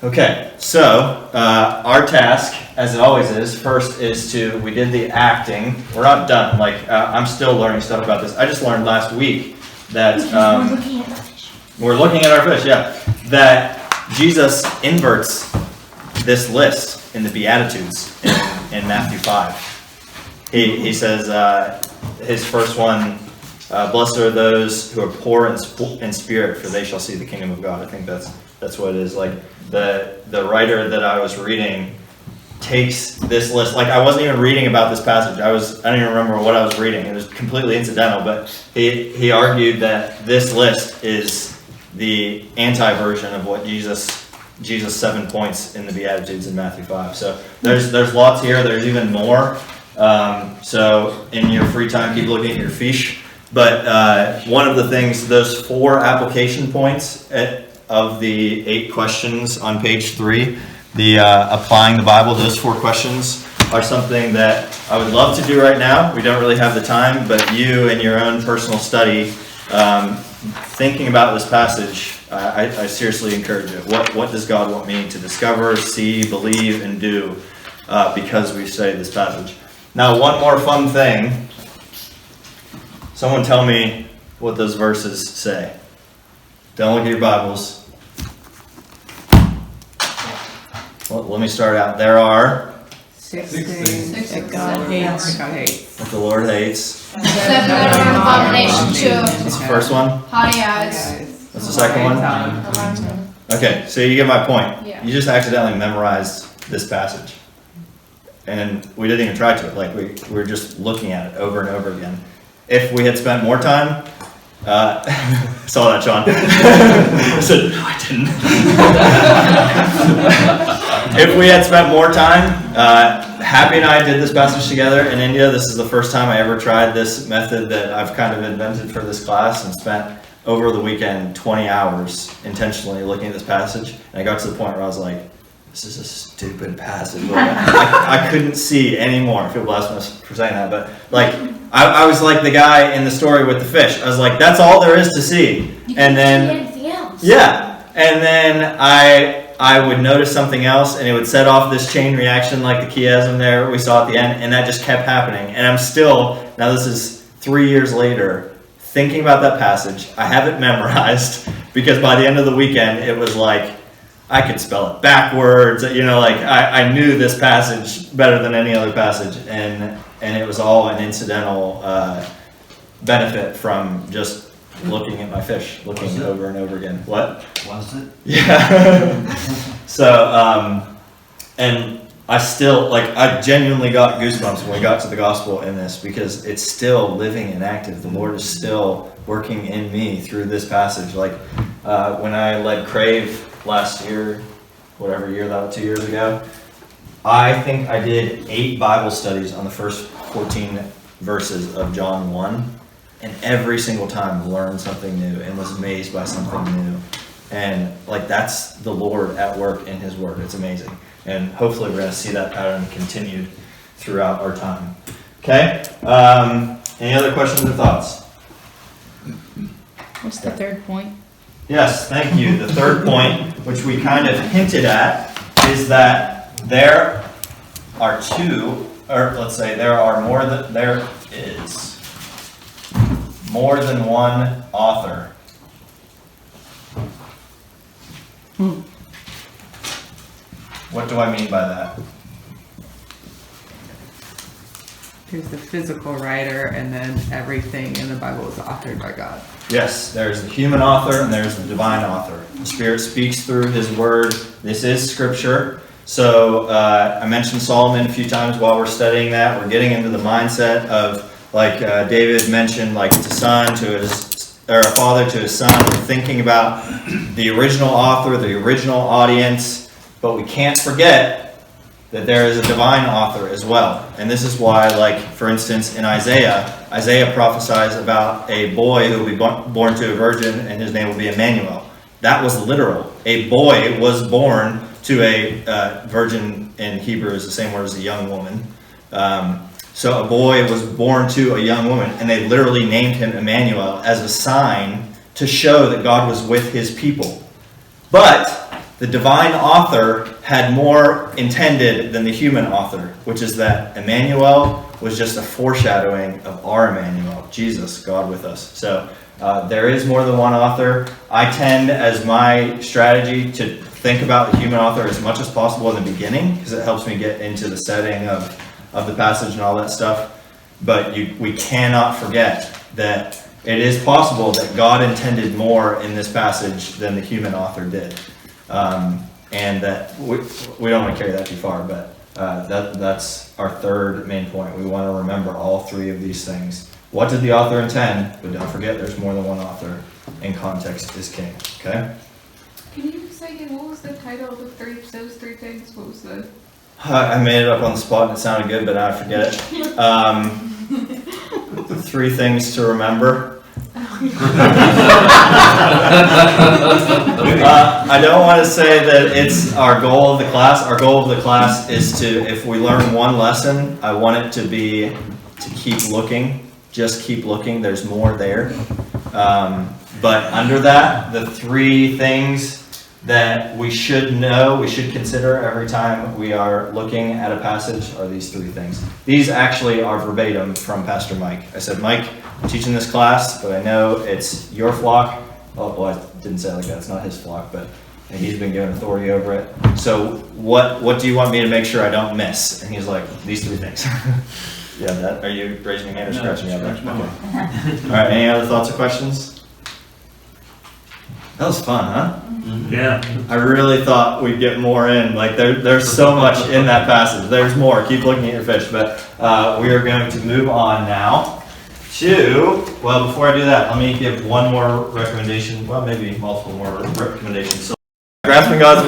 Okay, so our task, as it always is, first is we did the acting. We're not done. Like, I'm still learning stuff about this. I just learned last week that we're looking at our fish, yeah. That Jesus inverts this list in the Beatitudes in Matthew 5. He says, his first one, blessed are those who are poor in spirit, for they shall see the kingdom of God. I think that's what it is. Like the writer that I was reading takes this list. Like I wasn't even reading about this passage. I don't even remember what I was reading. It was completely incidental. But he argued that this list is the anti-version of what Jesus 7 points in the Beatitudes in Matthew 5. So there's lots here. There's even more. So in your free time, keep looking at your fiche. But one of the things, those 4 application points of the 8 questions on page 3, the applying the Bible, those 4 questions are something that I would love to do right now. We don't really have the time, but you in your own personal study, thinking about this passage, I seriously encourage it. What does God want me to discover, see, believe, and do because we studied this passage? Now, one more fun thing. Someone tell me what those verses say. Don't look at your Bibles. Well, let me start out. There are 6 things that God hates. That the Lord hates. 7 that are an abomination to. What's the first one? Haughty eyes. What's the second one? Okay, so you get my point. Yeah. You just accidentally memorized this passage. And we didn't even try to. Like, we were just looking at it over and over again. If we had spent more time, saw that, Sean. I said, no, I didn't. If we had spent more time, Happy and I did this passage together in India. This is the first time I ever tried this method that I've kind of invented for this class, and spent over the weekend 20 hours intentionally looking at this passage. And I got to the point where I was like, this is a stupid passage. Like, I couldn't see anymore. I feel blasphemous for saying that, but like I was like the guy in the story with the fish. I was like, that's all there is to see. And then Anything else? yeah, and then I would notice something else, and it would set off this chain reaction, like the chiasm there we saw at the end, and that just kept happening. And I'm still, now this is 3 years later, thinking about that passage. I have it memorized because by the end of the weekend, it was like I could spell it backwards. You know, like I knew this passage better than any other passage, and it was all an incidental benefit from just looking at my fish, looking over and over again. What? Was it? Yeah. So, And I still, like, I genuinely got goosebumps when we got to the gospel in this, because it's still living and active. The Lord is still working in me through this passage. Like, when I led Crave last year, whatever year that was, 2 years ago, I think I did 8 Bible studies on the first 14 verses of John 1, and every single time learned something new and was amazed by something new. And like, that's the Lord at work in His Word. It's amazing. And hopefully we're going to see that pattern continued throughout our time. Okay? Any other questions or thoughts? What's the third point? Yes, thank you. The third point, which we kind of hinted at, is that there are two, or let's say there is more than one author. What do I mean by that? There's the physical writer, and then everything in the Bible is authored by God. Yes, there's the human author and there's the divine author. The Spirit speaks through His Word. This is Scripture. So I mentioned Solomon a few times while we're studying that. We're getting into the mindset of, like David mentioned, like a son to his, or a father to his son. We're thinking about the original author, the original audience, but we can't forget that there is a divine author as well. And this is why, like, for instance, in Isaiah prophesies about a boy who will be born to a virgin, and his name will be Emmanuel. That was literal. A boy was born to a virgin in Hebrew is the same word as a young woman. So a boy was born to a young woman, and they literally named him Emmanuel as a sign to show that God was with His people. But the divine author had more intended than the human author, which is that Emmanuel was just a foreshadowing of our Emmanuel, Jesus, God with us. So there is more than one author. I tend, as my strategy, to think about the human author as much as possible in the beginning, because it helps me get into the setting of the passage and all that stuff. But we cannot forget that it is possible that God intended more in this passage than the human author did. And that we don't want to carry that too far, but that's our third main point. We want to remember all three of these things. What did the author intend? But don't forget, there's more than one author, and context is king. Okay? Can you say again, what was the title of those three things? What was the... I made it up on the spot and it sounded good, but now I forget it. 3 things to remember. I don't want to say that it's our goal of the class. Our goal of the class is to, if we learn one lesson, I want it to be to keep looking. Just keep looking. There's more there. But under that, the 3 things that we should know, we should consider every time we are looking at a passage are these 3 things. These actually are verbatim from Pastor Mike. I said, Mike, I'm teaching this class, but I know it's your flock. Oh, well, I didn't say it like that. It's not his flock, but he's been given authority over it. So what do you want me to make sure I don't miss? And he's like, these 3 things. Yeah, that. Are you raising your hand or scratching your head? Okay. All right, any other thoughts or questions? That was fun, huh? Yeah. I really thought we'd get more in. Like there's so much in that passage. There's more. Keep looking at your fish. But we are going to move on now to, well, before I do that, let me give one more recommendation. Well, maybe multiple more recommendations. So, grasping God's